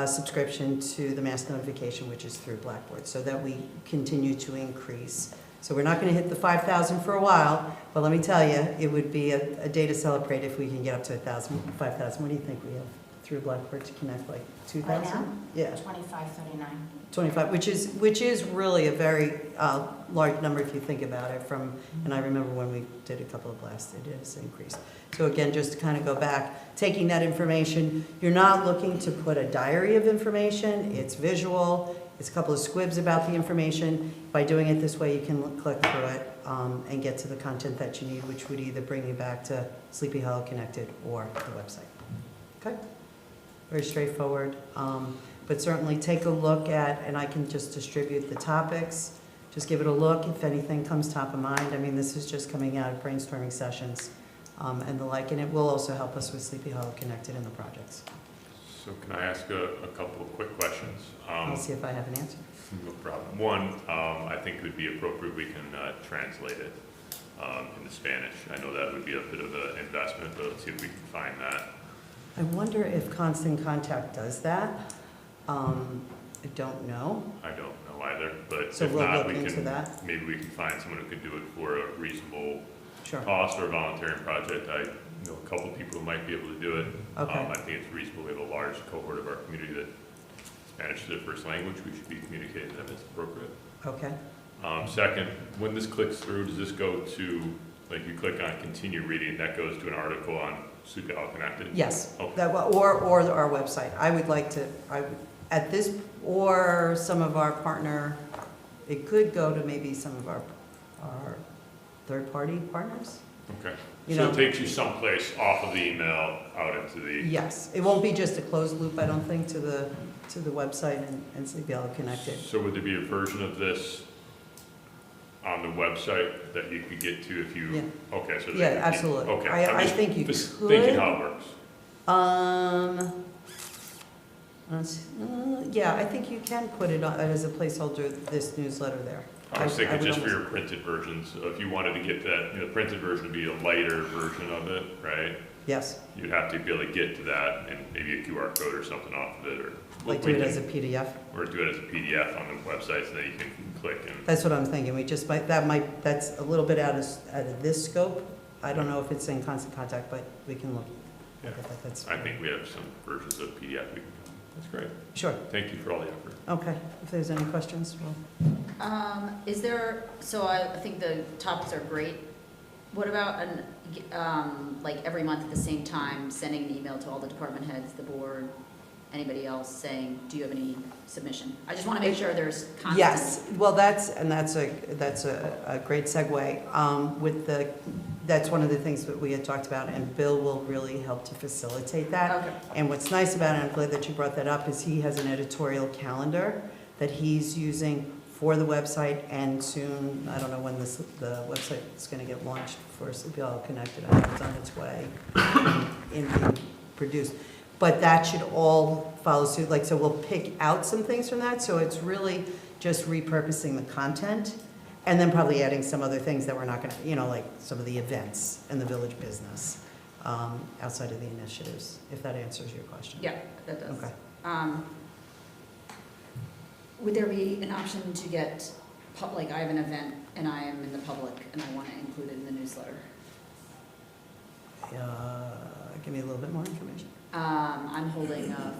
subscription to the mass notification, which is through Blackboard, so that we continue to increase. So we're not going to hit the 5,000 for a while, but let me tell you, it would be a day to celebrate if we can get up to 1,000, 5,000. What do you think we have through Blackboard to connect, like 2,000? Right now? Yeah. 2539. 25, which is really a very large number if you think about it and I remember when we did a couple of blasts, it has increased. So again, just to kind of go back, taking that information, you're not looking to put a diary of information, it's visual, it's a couple of squibs about the information. By doing it this way, you can click through it and get to the content that you need, which would either bring you back to Sleepy Hollow Connected or the website. Okay? Very straightforward. But certainly take a look at, and I can just distribute the topics. Just give it a look if anything comes top of mind. I mean, this is just coming out of brainstorming sessions and the like, and it will also help us with Sleepy Hollow Connected in the projects. So can I ask a couple of quick questions? I'll see if I have an answer. No problem. One, I think it would be appropriate we can translate it into Spanish. I know that would be a bit of an investment, but let's see if we can find that. I wonder if Constant Contact does that. I don't know. I don't know either, but So if we'll not, look we into can, that. maybe we can find someone who could do it for a reasonable Sure. cost or a volunteering project. I know a couple of people who might be able to do it. Okay. I think it's reasonable. We have a large cohort of our community that Spanish is their first language. We should be communicating them as appropriate. Okay. Second, when this clicks through, does this go to, like you click on continue reading, that goes to an article on Sleepy Hollow Connected? Yes. Okay. Or our website. I would like to, at this, or some of our partner, it could go to maybe some of our third-party partners. Okay. You So know- it takes you someplace off of the email out into the. Yes, it won't be just a closed loop, I don't think, to the website and Sleepy Hollow Connected. So would there be a version of this on the website that you could get to if you? Yeah. Okay, so. Yeah, absolutely. Okay. I I'm just think you Thinking could. how it works. Yeah, I think you can put it on as a placeholder, this newsletter there. I was thinking would just for almost- your printed versions, so if you wanted to get that, the printed version would be a lighter version of it, right? Yes, You'd have to be able to get to that and maybe a QR code or something off of it, or. like do it as a PDF. Or do it as a PDF on the website so that you can click and. That's what I'm thinking, we just that's a little bit out of this scope. I don't know if it's in Constant Contact, but we can look Yeah. at that. That's I think we have some versions of PDF. That's great. Sure, Thank you for all the effort. okay. If there's any questions, we'll. Is there, so I think the topics are great. What about like every month at the same time, sending an email to all the department heads, the board, anybody else saying, do you have any submission? I just want to make sure there's constant. Yes, well, that's a great segue. That's one of the things that we had talked about, and Bill will really help to facilitate that. Okay. And what's nice about it, and I'm glad that you brought that up, is he has an editorial calendar that he's using for the website, and soon, I don't know when the website is going to get launched for Sleepy Hollow Connected. I know it's on its way in being produced. But that should all follow suit, like, so we'll pick out some things from that, so it's really just repurposing the content, and then probably adding some other things that we're not gonna, like some of the events and the village business, outside of the initiatives, if that answers your question. Yeah, that does. Okay. Would there be an option to get, like, I have an event and I am in the public and I want to include it in the newsletter? Give me a little bit more information. I'm holding a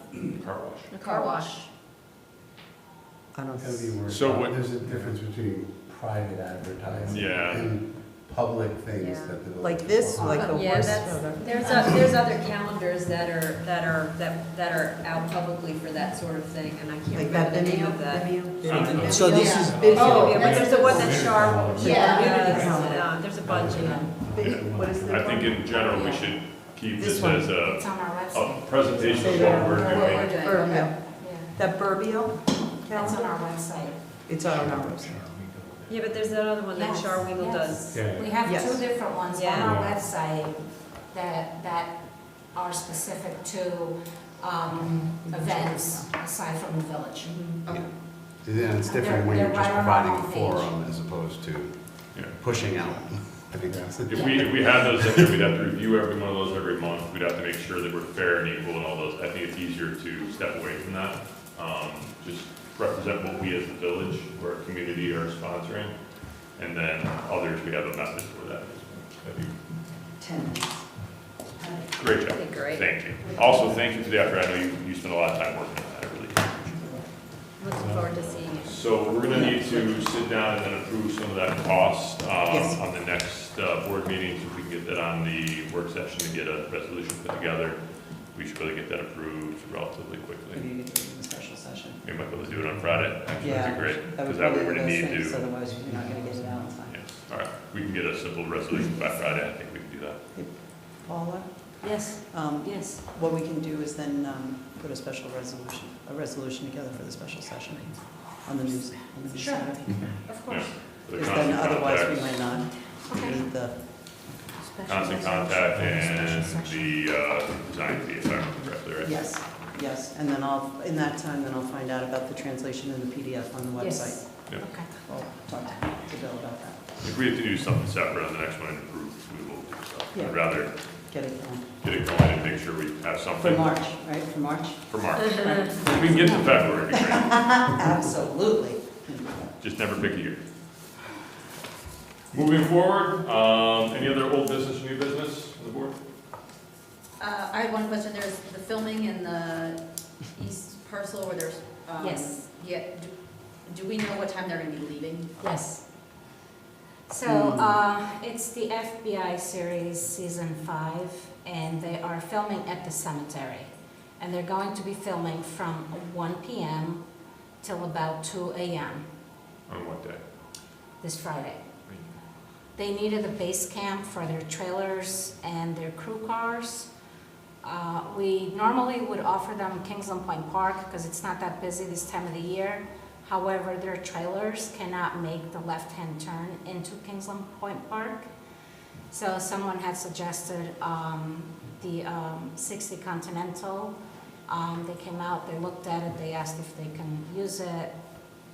Car wash. car wash. I don't. Gotta be worded So out. what- There's a difference between private advertising Yeah. and public things Yeah. that the village. Like this, wants. like the Yeah, horse. there's other calendars that are out publicly for that sort of thing, and I can't Like remember that the name video, of that. So this is Oh, video. yeah, but there's the one that Char, Yeah. there's a bunch of them. What is the I think one? in general, we should keep This this one. as It's on our website. a presentation of what we're What doing. we're doing, Burbio. okay. That Burbio It's on calendar? our website. It's on our website. Yeah, but there's that other one that Yes, Char Weagle yes. does. Yeah. We have Yes. two different ones on Yeah. our website that are specific to events aside from the village. Okay. Yeah, it's different when They're you're just right on our providing a homepage. forum as opposed to Yeah. pushing out. I think that's. If we had those in there, we'd have to review every one of those every month. We'd have to make sure that we're fair and equal and all those. I think it's easier to step away from that. Just represent what we as the village or our community are sponsoring. And then others, we have a method for that. That'd be 10 minutes. great job. Okay, great. Thank you. Also, thank you for the effort. I know you spent a lot of time working on that. I really appreciate it. Looking forward to seeing it. So we're gonna need to sit down and then approve some of that cost, Yes. on the next, board meeting, so if we can get that on the work session to get a resolution put together. We should really get that approved relatively quickly. Maybe you could do it in a special session. We might be able to do it on Friday, actually, that'd be great, That because would that way probably we're be gonna the need best thing, to. otherwise you're not gonna get it out in time. Yes, all right, we can get a simple resolution by Friday, I think we can do that. Paula, Yes, yes. what we can do is then put a resolution together for the special session on the news. Sure. Of Yeah, course. for the Because then constant otherwise we contacts. might not Okay. need the, Special Constant resolution contact for the and special session. the, design fee, if I remember correctly, right? yes, and then in that time, then I'll find out about the translation and the PDF on the website. Yes. Yeah. Okay. I'll talk to Bill about that. If we have to do something separate on the next one and approve, we will do so. Yeah. I'd rather Get it done. get it going and make sure we have For something. March, right, for March? For March. If we can get to February, it'd be great. Absolutely. Just never pick a year. Moving forward, any other old business or new business on the board? I have one question. There's the filming in the east parcel where there's. Yes. Yeah, do we know what time they're gonna be leaving? Yes. So, it's the FBI series, season 5, and they are filming at the cemetery. And they're going to be filming from 1 p.m. till about 2 a.m. On what day? this Friday. They needed a base camp for their trailers and their crew cars. We normally would offer them Kingsland Point Park because it's not that busy this time of the year. However, their trailers cannot make the left-hand turn into Kingsland Point Park. So someone had suggested the 60 Continental. They came out, they looked at it, they asked if they can use it,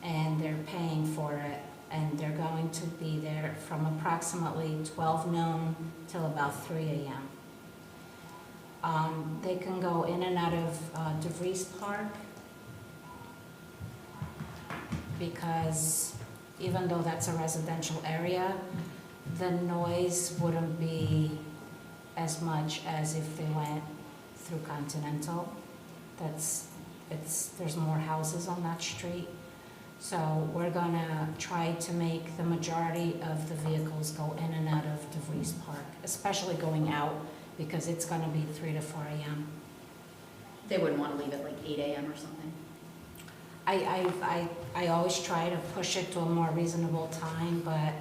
and they're paying for it. And they're going to be there from approximately 12 noon till about 3 a.m. They can go in and out of DeVries Park because even though that's a residential area, the noise wouldn't be as much as if they went through Continental. There's more houses on that street. So we're gonna try to make the majority of the vehicles go in and out of DeVries Park, especially going out because it's gonna be 3 to 4 a.m. They wouldn't want to leave at like 8 AM or something? I always try to push it to a more reasonable time, but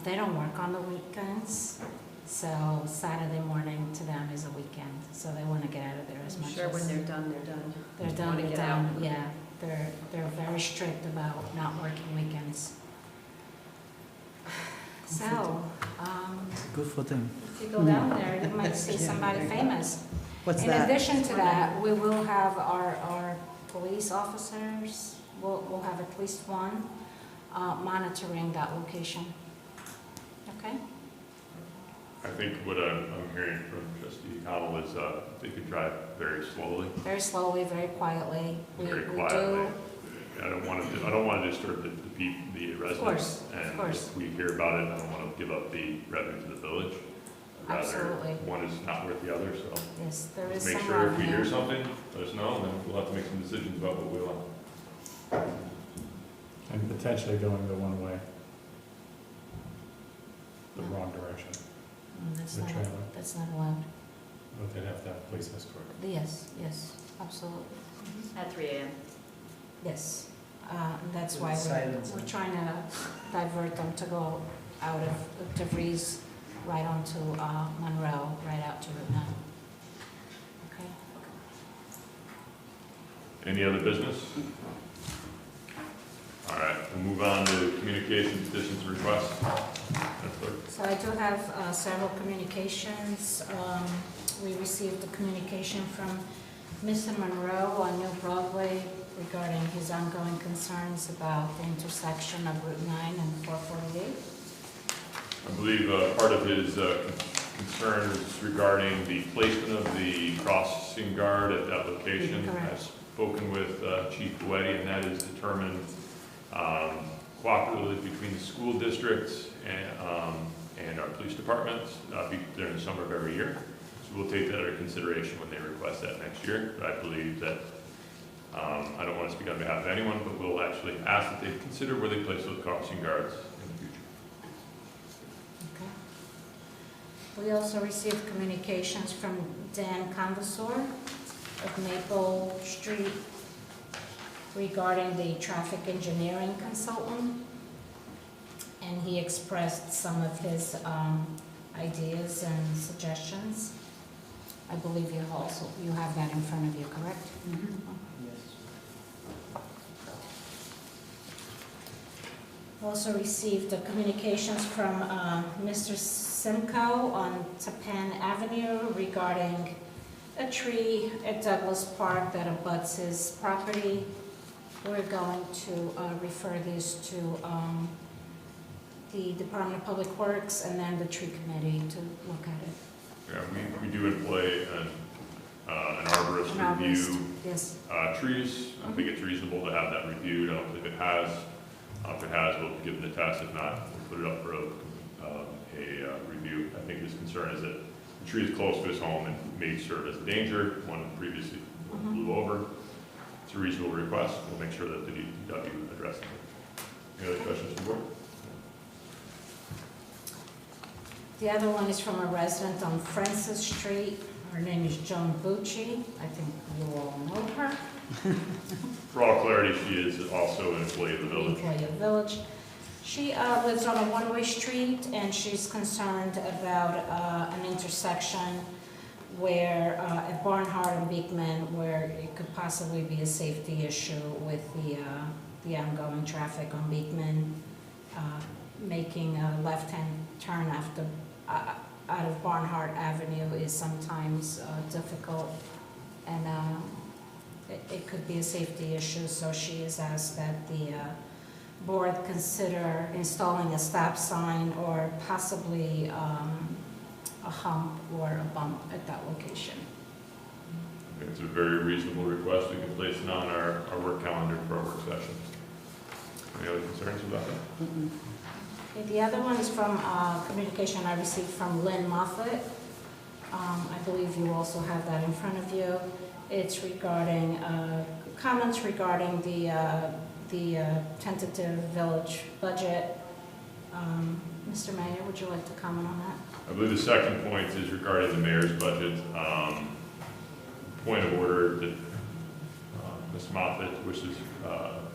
they don't work on the weekends. So Saturday morning to them is a weekend, so they want to get out of there as much as. I'm sure when they're done, they're done. They're done, Wanna they're get done, out. yeah. They're very strict about not working weekends. So, Good for them. if you go down there, you might see somebody famous. What's In that? addition to that, we will have our police officers, we'll have at least one monitoring that location. Okay? I think what I'm hearing from Trustee Connell is they could drive very slowly. Very slowly, very quietly. Very We quietly. I don't want to disturb the residents. of course. And if we hear about it, I don't want to give up the revenue to the village. I'd rather Absolutely. one is not worth the other, so Yes, there is make some sure if we revenue. hear something, let us know, and then we'll have to make some decisions about what we want. And potentially going the one way. The wrong direction. That's The not, trailer. that's not allowed. But they'd have to have police escort. Yes, absolutely. At 3 AM? Yes. That's With why silence. we're trying to divert them to go out of DeVries right onto Monroe, right out to Route 9. Okay? Any other business? All right, we'll move on to communications, petitions, and requests. Madam Clerk. So I do have several communications. We received a communication from Mr. Monroe on New Broadway regarding his ongoing concerns about the intersection of Route 9 and 448. I believe part of his concern is regarding the placement of the crossing guard at that location. Correct. I've spoken with Chief Boetti, and that is determined cooperatively between the school districts and our police departments during the summer of every year. So we'll take that under consideration when they request that next year. But I believe that, I don't want to speak on behalf of anyone, but we'll actually ask that they consider where they place those crossing guards in the future. Okay. We also received communications from Dan Conversor of Maple Street regarding the traffic engineering consultant. And he expressed some of his ideas and suggestions. I believe you have that in front of you, correct? Also received the communications from Mr. Simcoe on Tapan Avenue regarding a tree at Douglas Park that abuts his property. We're going to refer this to the Department of Public Works and then the tree committee to look at it. Yeah, we do employ an arborist An arborist, review yes. trees. I think it's reasonable to have that reviewed. I don't believe it has. If it has, we'll give it a test. If not, we'll put it up for a review. I think his concern is that the tree is close to his home and may serve as a danger. One previously blew over. It's a reasonable request. We'll make sure that the DPW addresses it. Any other questions from the board? The other one is from a resident on Francis Street. Her name is Joan Bucci. I think you all know her. For all clarity, she is also an employee of the village. Employee of the village. She lives on a one-way street, and she's concerned about an intersection where, at Barnhart and Beekman, where it could possibly be a safety issue with the ongoing traffic on Beekman, making a left-hand turn out of Barnhart Avenue is sometimes difficult, and it could be a safety issue, so she has asked that the board consider installing a stop sign or possibly a hump or a bump at that location. It's a very reasonable request. We can place it on our work calendar for our work session. Any other concerns about that? Okay, the other one is from communication I received from Lynn Moffett. I believe you also have that in front of you. It's regarding comments regarding the tentative village budget. Mr. Mayor, would you like to comment on that? I believe the second point is regarding the mayor's budget. point of order that Ms. Moffett wishes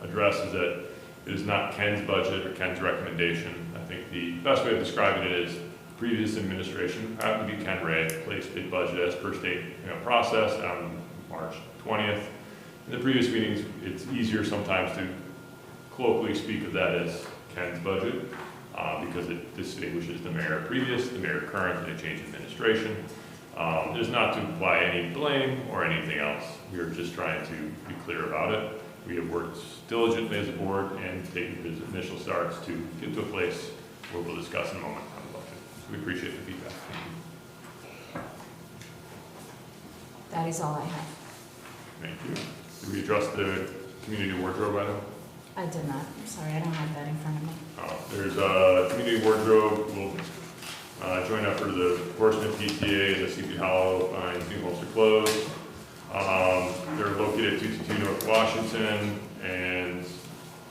addressed is that it is not Ken's budget or Ken's recommendation. I think the best way of describing it is previous administration, happened to be Ken Ray, placed a budget as per state process on March 20th. In the previous meetings, it's easier sometimes to colloquially speak of that as Ken's budget because it distinguishes the mayor previous, the mayor current, and a change in administration. Just not to apply any blame or anything else. We are just trying to be clear about it. We have worked diligently as a board and taken the initial starts to get to a place where we'll discuss in a moment on the budget. So we appreciate the feedback. Thank you. That is all I have. Thank you. Did we address the community wardrobe item? I did not. I'm sorry, I don't have that in front of me. There's a community wardrobe. We'll join up for the Portsmouth PTA and the CP Hollow new homes are closed. They're located at 222 North Washington, and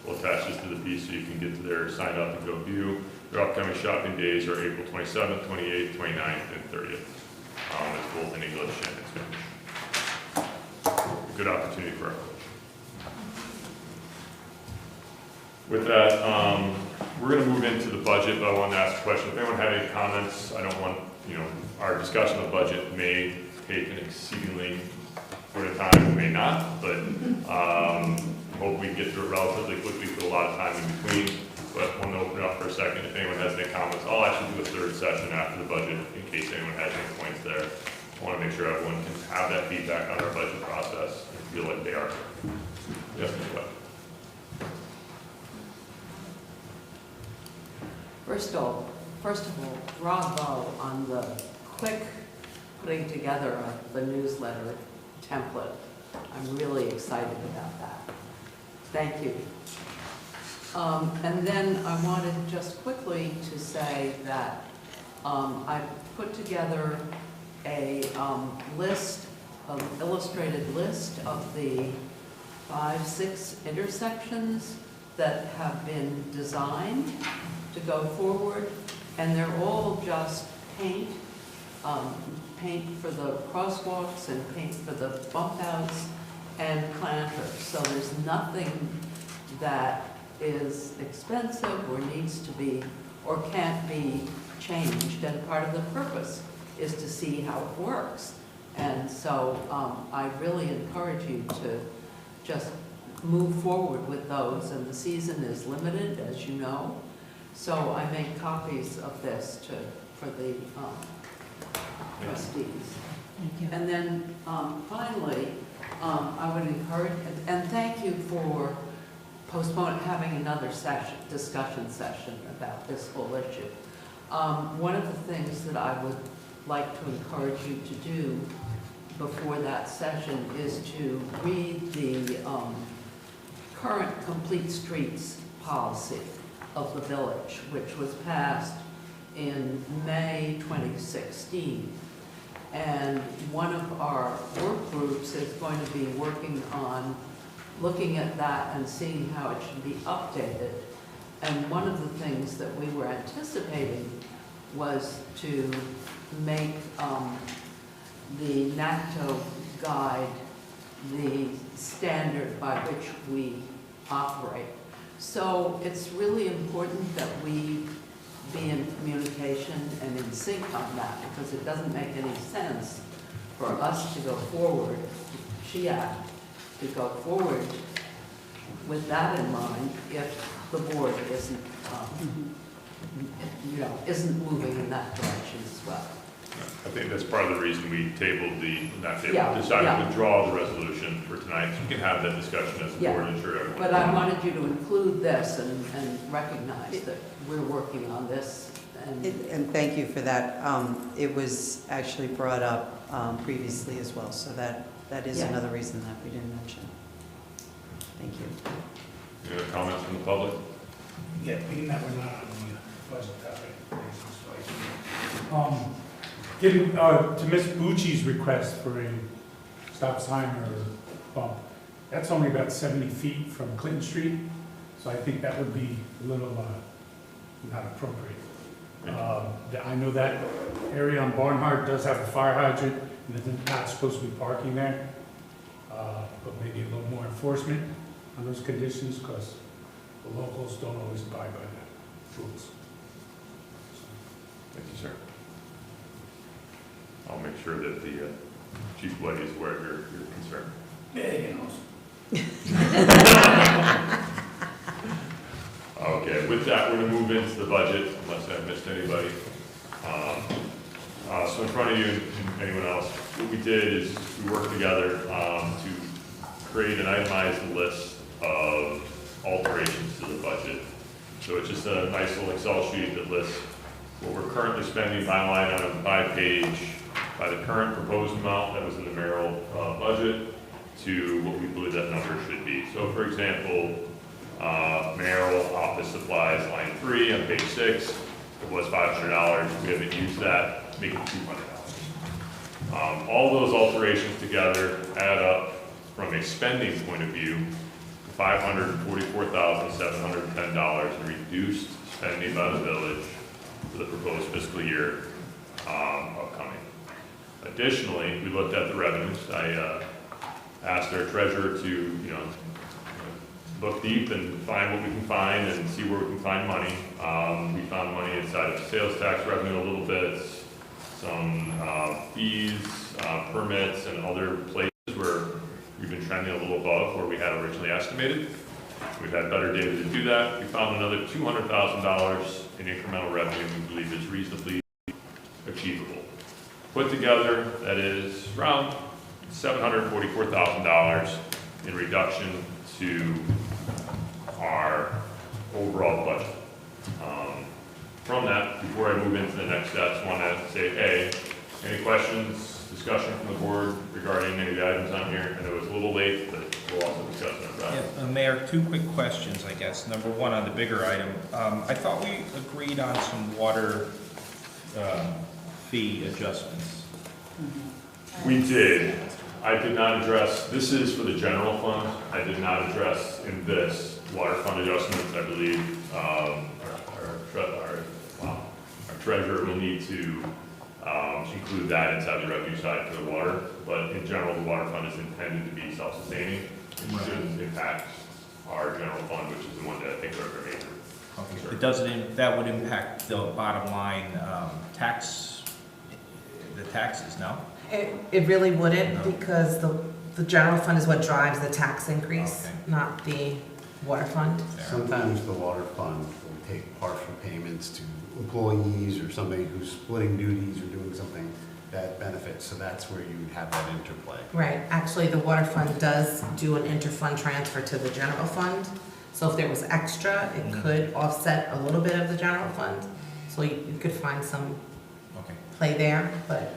we'll attach this to the piece so you can get to their sign up and go view. Their upcoming shopping days are April 27th, 28th, 29th, and 30th. It's both in English and in Spanish. A good opportunity for our village. With that, we're going to move into the budget, but I wanted to ask a question. If anyone had any comments, I don't want, our discussion of the budget may take an exceedingly short time, it may not, but hope we can get through it relatively quickly, put a lot of time in between. But I want to open it up for a second. If anyone has any comments, I'll actually do a third session after the budget in case anyone has any points there. I want to make sure everyone can have that feedback on our budget process and feel like they are. Yes, Ms. Webb. First of all, bravo on the quick putting together of the newsletter template. I'm really excited about that. Thank you. And then I wanted just quickly to say that I put together a illustrated list of the 5-6 intersections that have been designed to go forward, and they're all just paint for the crosswalks and paint for the bump outs and planters. So there's nothing that is expensive or needs to be or can't be changed, and part of the purpose is to see how it works. And so I really encourage you to just move forward with those, and the season is limited, as you know. So I made copies of this for the trustees. Thank you. And then finally, I would encourage, and thank you for having another discussion session about this whole issue. One of the things that I would like to encourage you to do before that session is to read the current Complete Streets policy of the village, which was passed in May 2016. And one of our work groups is going to be working on looking at that and seeing how it should be updated. And one of the things that we were anticipating was to make the NACTO guide the standard by which we operate. So it's really important that we be in communication and in sync on that, because it doesn't make any sense for us to go forward, SHIAC, to go forward with that in mind if the board isn't, isn't moving in that direction as well. I think that's part of the reason we tabled decided Yeah. to withdraw the resolution for tonight. So we can have that discussion as a board, and sure everyone. But I wanted you to include this and recognize that we're working on this. And thank you for that. It was actually brought up previously as well, so that is another reason that we didn't mention. Thank you. Any other comments from the public? Yeah, being that we're not on the budget topic, getting to Ms. Bucci's request for a stop sign or bump, that's only about 70 feet from Clinton Street, so I think that would be a little not appropriate. I know that area on Barnhart does have a fire hydrant, And there's not supposed to be parking there, but maybe a little more enforcement on those conditions, because the locals don't always abide by the rules. Thank you, sir. I'll make sure that the chief of lady is aware of your concern. Yeah, he knows. Okay, with that, we're gonna move into the budget, unless I've missed anybody. So in front of you, and anyone else, what we did is we worked together to create an itemized list of alterations to the budget. So it's just a nice little Excel sheet that lists what we're currently spending by line item, by page, by the current proposed amount that was in the mayoral budget, to what we believe that number should be. So for example, mayoral office supplies, line 3 on page 6, it was $500. We haven't used that, make it $200. All those alterations together add up from a spending point of view to $544,710 in reduced spending by the village for the proposed fiscal year upcoming. Additionally, we looked at the revenues. I asked our treasurer to, look deep and find what we can find and see where we can find money. We found money inside of sales tax revenue a little bit, some fees, permits, and other places where we've been trending a little above where we had originally estimated. We've had better data to do that. We found another $200,000 in incremental revenue we believe is reasonably achievable. Put together, that is around $744,000 in reduction to our overall budget. From that, before I move into the next steps, I want to say, hey, any questions, discussion from the board regarding any of the items on here? I know it's a little late, but we'll also discuss them. Yeah, Mayor, 2 quick questions, I guess. Number 1 on the bigger item. I thought we agreed on some water fee adjustments. We did. I did not address, this is for the general fund. I did not address in this water fund adjustments. I believe our treasurer will need to include that inside the revenue side for the water. But in general, the water fund is intended to be self-sustaining. It shouldn't impact our general fund, which is the one that I think are our major. Okay. It doesn't, that would impact the bottom line the taxes, no? It really wouldn't, because the general fund is what drives the tax increase, not the water fund. Sometimes the water fund will take partial payments to employees or somebody who's splitting duties or doing something that benefits, so that's where you would have that interplay. Right, actually, the water fund does do an interfund transfer to the general fund. So if there was extra, it could offset a little bit of the general fund. So you could find some play there, but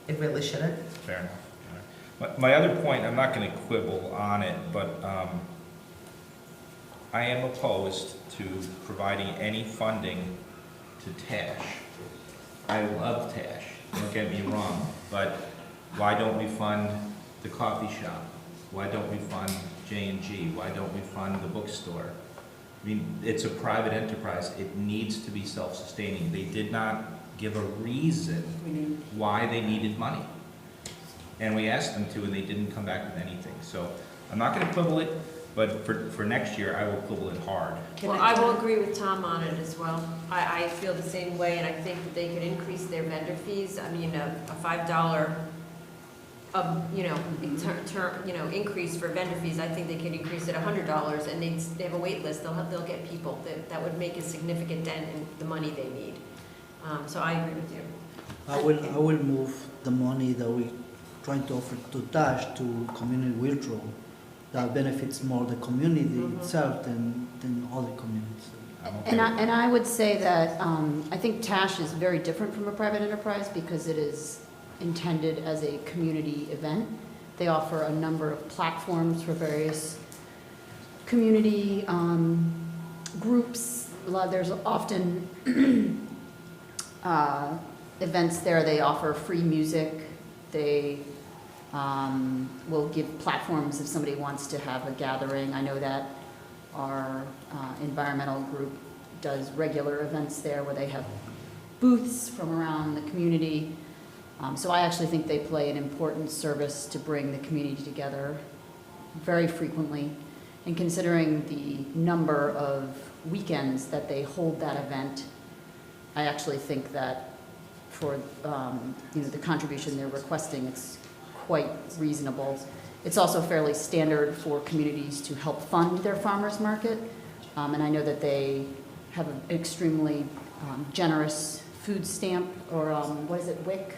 it really shouldn't. Fair enough. All right. My other point, I'm not going to quibble on it, but I am opposed to providing any funding to TASH. I love TASH, don't get me wrong, but why don't we fund the coffee shop? Why don't we fund J&G? Why don't we fund the bookstore? I mean, it's a private enterprise. It needs to be self-sustaining. They did not give a reason why they needed money. And we asked them to, and they didn't come back with anything. So I'm not going to quibble it, but for next year, I will quibble it hard. Well, I will agree with Tom on it as well. I feel the same way, and I think that they could increase their vendor fees. I mean, a $5, increase for vendor fees. I think they could increase it $100, and they have a wait list. They'll get people. That would make a significant dent in the money they need. So I agree with you. I will move the money that we trying to offer to TASH to community withdrawal. That benefits more the community itself than other communities. And I would say that I think TASH is very different from a private enterprise because it is intended as a community event. They offer a number of platforms for various community groups. There's often events there. They offer free music. They will give platforms if somebody wants to have a gathering. I know that our environmental group does regular events there where they have booths from around the community. So I actually think they play an important service to bring the community together very frequently. And considering the number of weekends that they hold that event, I actually think that for the contribution they're requesting, it's quite reasonable. It's also fairly standard for communities to help fund their farmers market. And I know that they have an extremely generous food stamp, or what is it, WIC?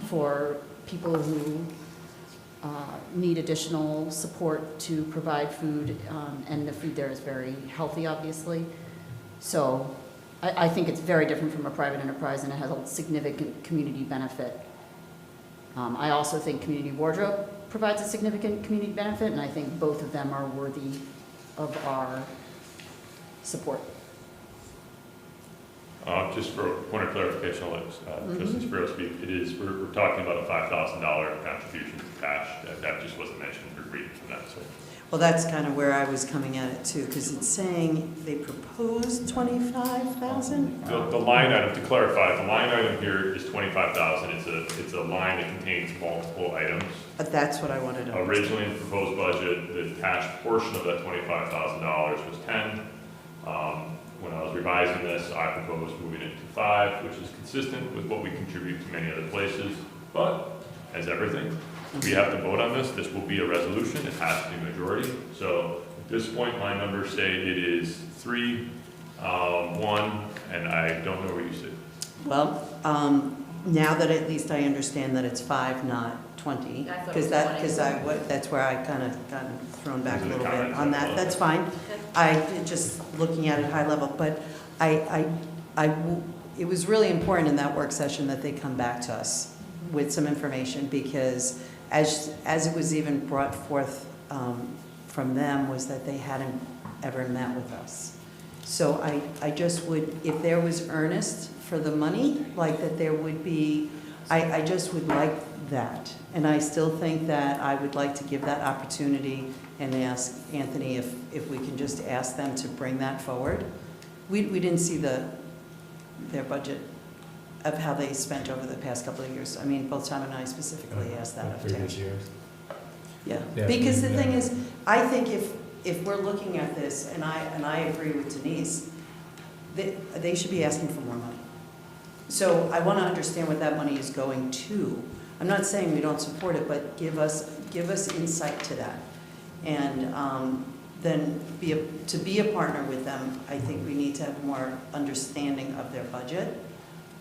For people who need additional support to provide food, and the food there is very healthy, obviously. So I think it's very different from a private enterprise, and it has a significant community benefit. I also think Community Wardrobe provides a significant community benefit, and I think both of them are worthy of our support. Just for a point of clarification, I'll let Trustee Spiro speak. We're talking about a $5,000 contribution to cash. That just wasn't mentioned. We're reading from that. So. Well, that's kind of where I was coming at it too, because it's saying they proposed 25,000? The line item, to clarify, the line item here is 25,000. It's a line that contains multiple items. But that's what I wanted to Originally in the proposed budget, the cash portion of that $25,000 was 10. When I was revising this, I proposed moving it to 5, which is consistent with what we contribute to many other places. But, as everything, we have to vote on this. This will be a resolution. It has to be majority. So, at this point, my numbers say it is 3, 1, and I don't know what you said. Well, now that at least I understand that it's 5, not 20, because that's where I kind of got thrown back a little bit on that. That's fine. I just looking at it high level, but it was really important in that work session that they come back to us with some information, because as it was even brought forth from them, was that they hadn't ever met with us. So I just would, if there was earnest for the money, like that there would be, I just would like that. And I still think that I would like to give that opportunity and ask Anthony if we can just ask them to bring that forward. We didn't see their budget of how they spent over the past couple of years. I mean, both Tom and I specifically asked that of Previous years. Yeah, because the thing is, I think if we're looking at this, and I agree with Denise, they should be asking for more money. So I want to understand what that money is going to. I'm not saying we don't support it, but give us insight to that. And then to be a partner with them, I think we need to have more understanding of their budget.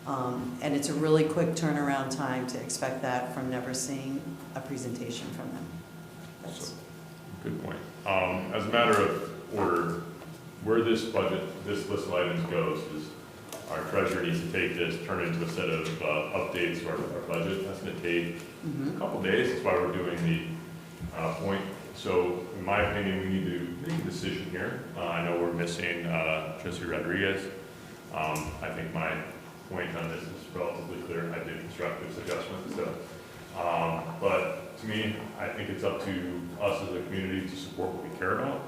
And it's a really quick turnaround time to expect that from never seeing a presentation from them. Good point. As a matter of order, where this list of items goes is our treasurer needs to take this, turn it into a set of updates to our budget. That's going to take a couple days. That's why we're doing the point. So, in my opinion, we need to make a decision here. I know we're missing Trustee Rodriguez. I think my point on this is relatively clear. I did constructive adjustments. So, but to me, I think it's up to us as a community to support what we care about.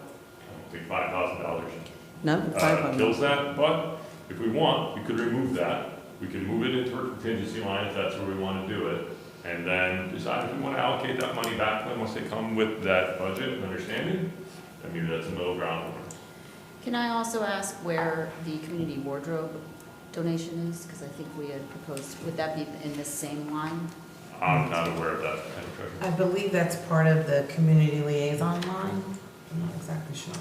I think $5,000 kills that, but if we want, we could remove that. We could move it into our contingency line if that's where we want to do it, and then decide if we want to allocate that money back to them once they come with that budget and understanding. And maybe that's a middle ground. Can I also ask where the community wardrobe donation is? Because I think we had proposed, would that be in this same line? I'm not aware of that. I believe that's part of the community liaison line. I'm not exactly sure.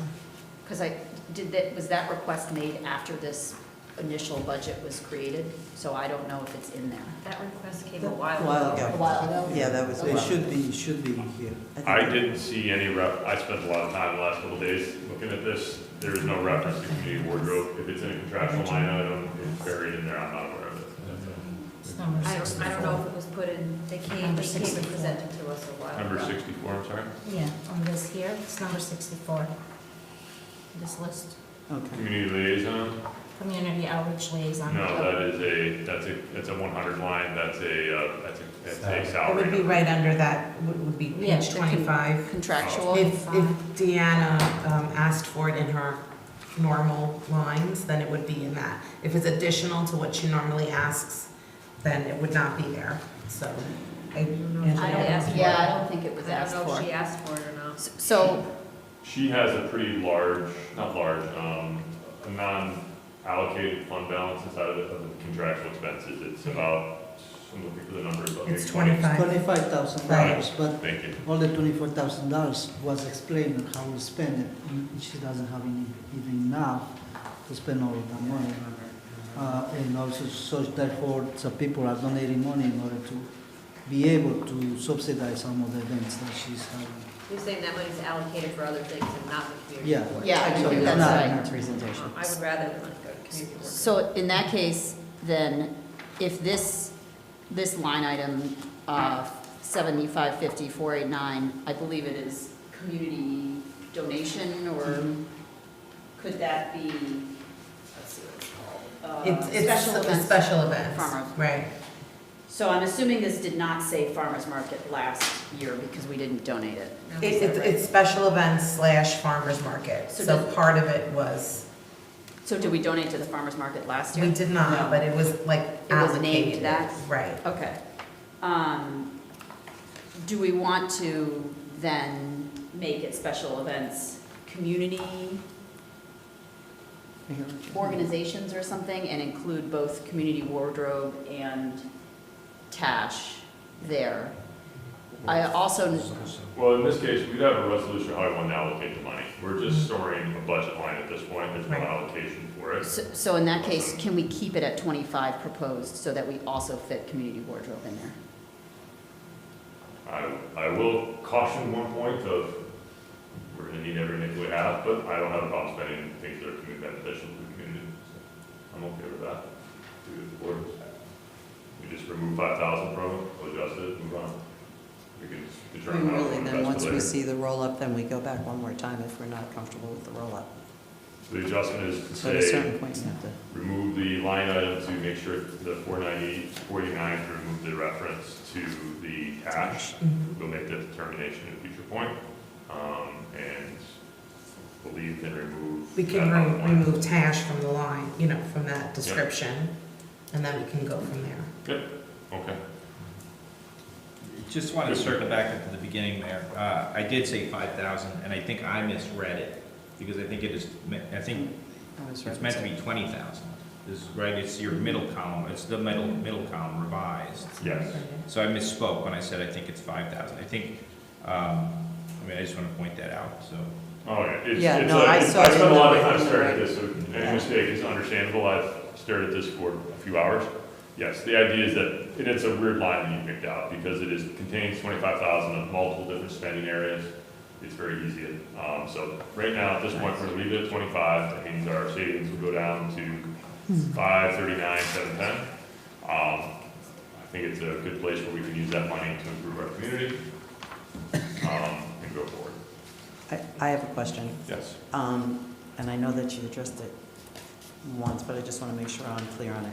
Because was that request made after this initial budget was created? So I don't know if it's in there. That request came a while ago. A while ago? Yeah, that was. It should be here. I didn't see any I spent a lot of time the last couple of days looking at this. There is no reference to community wardrobe. If it's in a contractual line item, it's buried in there. I'm not aware of it. I don't know if it was put in, they came and 64. presented to us a while ago. Number 64, I'm sorry. Yeah, on this here, it's number 64, this list. Okay. Community liaison? Community outreach liaison. No, that's a 100 line. That's a It salary. would be right under that, would be Yeah, page 25. Contractual? If Deanna asked for it in her normal lines, then it would be in that. If it's additional to what she normally asks then it would not be there, so. Angela, Yeah, I don't think it was I don't asked know if for. she asked for it or not. So, She has a pretty large, not large, a non-allocated fund balance inside of the contractual expenses. It's about, I'm looking for the numbers, but It's maybe $25,000, but Thank you. all the $24,000 was explained on how we spend it. She doesn't have even enough to spend all of that money. And also, so therefore, some people are donating money in order to be able to subsidize some of the events that she's having. You're saying that money's allocated for other things and not the community Yeah. board? yeah, I So think it's that's not right. in her presentation. I would rather the money go to community board. So in that case, then, if this line item, 7550-489, I believe it is community donation, or could that be, let's see what it's called? It's Special events. special events, Farmers. right. So I'm assuming this did not say farmer's market last year because we didn't donate it. It's special events / farmer's market, So so does- part of it was, So did we donate to the farmer's market last year? we did not, but it was like It was named allocated. that? Right. Okay. Do we want to then make it special events, community organizations or something, and include both community wardrobe and Tash there? I also, Well, in this case, we'd have a resolution how we want to allocate the money. We're just storing a budget line at this point. There's no Right. allocation for it. so in that case, can we keep it at 25 proposed so that we also fit community wardrobe in there? I will caution one point of, we're gonna need every nickel we have, but I don't have a problem spending things that are community beneficial to the community. So I'm okay with that. Do it the board. We just remove 5,000 from it, we'll adjust it, move on. We can determine how we Really, want to then, invest once it we later. see the roll-up, then we go back one more time if we're not comfortable with the roll-up. The adjustment is to So at a say, certain point, you have to. remove the line item to make sure the 449 to remove the reference to the cash. We'll make that determination at a future point, and we'll leave and remove. We can that other line. remove Tash from the line, from that description, and then we can go from there. Yep, okay. Just want to circle back to the beginning there. I did say 5,000, and I think I misread it, because I think it is, I think it's meant to be 20,000. Right, it's your middle column, it's the middle column revised. Yes. So I misspoke when I said I think it's 5,000. I think, I just want to point that out, so. Oh, yeah. Yeah, no, I saw I it spent in a lot the of time writing, staring at right. this, so any mistake is understandable. I've stared at this for a few hours. Yes, the idea is that, and it's a weird line that you picked out, because it contains 25,000 of multiple different spending areas. It's very easy. So right now, at this point, we're gonna leave it at 25. That means our savings will go down to 539, 710. I think it's a good place where we can use that money to improve our community, and go forward. I have a question. Yes. And I know that you addressed it once, but I just want to make sure I'm clear on it.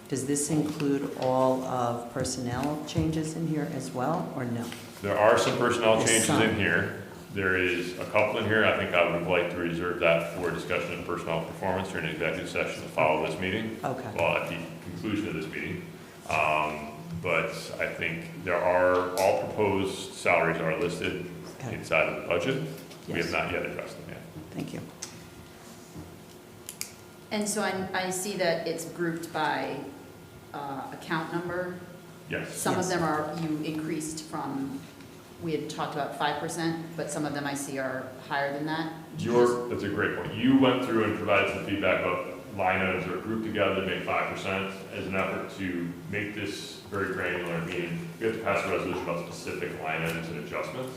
Does this include all of personnel changes in here as well, or no? There are some personnel There's changes some. in here. There is a couple in here. I think I would like to reserve that for discussion of personnel performance during an executive session to follow this meeting. Okay. Well, at the conclusion of this meeting. But I think there are, all proposed salaries are listed Okay. inside of the budget. We have Yes. not yet addressed them yet. Thank you. And so I see that it's grouped by account number. Yes. Some of Yes. them are, you increased from, we had talked about 5%, but some of them I see are higher than that. That's a great point. You went through and provided some feedback about line items that are grouped together to make 5% as an effort to make this very granular, meaning we have to pass a resolution about specific line items and adjustments.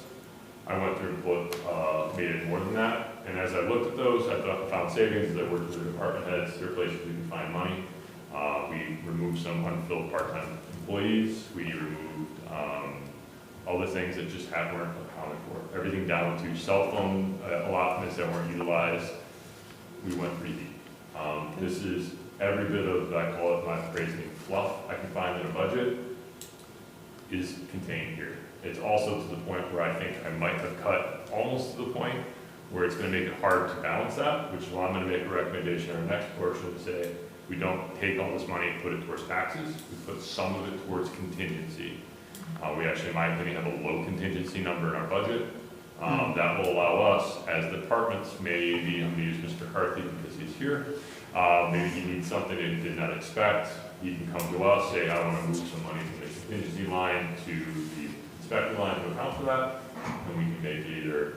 I went through and made it more than that, and as I looked at those, I found savings as I worked with the department heads, there are places we can find money. We removed some unfilled part-time employees, we removed other things that just weren't accounted for. Everything down to cell phone allotments that weren't utilized, we went pretty deep. This is every bit of, I call it my phrasing, fluff I can find in a budget is contained here. It's also to the point where I think I might have cut almost to the point where it's gonna make it hard to balance that, which is why I'm gonna make a recommendation in our next portion to say, we don't take all this money and put it towards taxes, we put some of it towards contingency. We actually, in my opinion, have a low contingency number in our budget. That will allow us, as departments, maybe, I'm gonna use Mr. Harthy because he's here, maybe he needs something that he did not expect, he can come to us, say, I want to move some money from the contingency line to the inspector line to account for that, and we can make either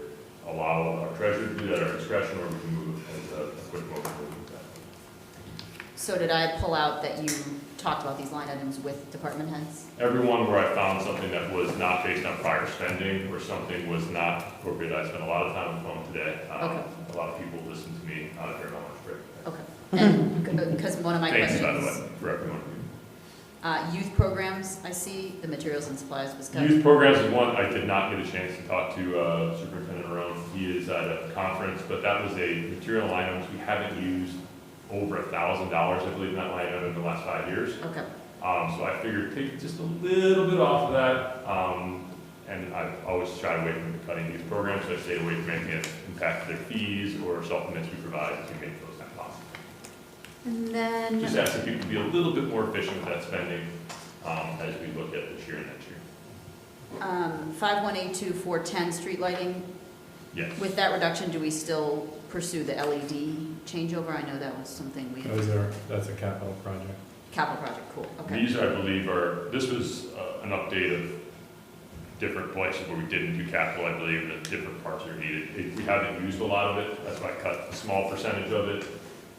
allow our treasurer to do that at our discretion, or we can move it as a quick motion to move that. So did I pull out that you talked about these line items with department heads? Everyone where I found something that was not based on prior spending, or something was not appropriate, I spent a lot of time on the phone today. Okay. A lot of people listen to me during my lunch break. Okay. And because one of my Thanks, questions. by the way, for everyone. Youth programs, I see, the materials and supplies was cut. Youth programs is one, I did not get a chance to talk to Superintendent Roan. He is at a conference, but that was a material items we haven't used over $1,000, I believe, in that line item in the last 5 years. Okay. So I figured take just a little bit off of that, and I always try away from cutting these programs, so I stay away from anything that impacts their fees or supplements we provide to make those not possible. And then. Just asking people to be a little bit more efficient with that spending as we look at this year and next year. 5182410 street lighting. Yes. With that reduction, do we still pursue the LED changeover? I know that was something we. That's a capital project. Capital project, cool, okay. These, I believe, this was an update of different places where we didn't do capital, I believe, and the different parts are needed. We haven't used a lot of it, that's why I cut a small percentage of it.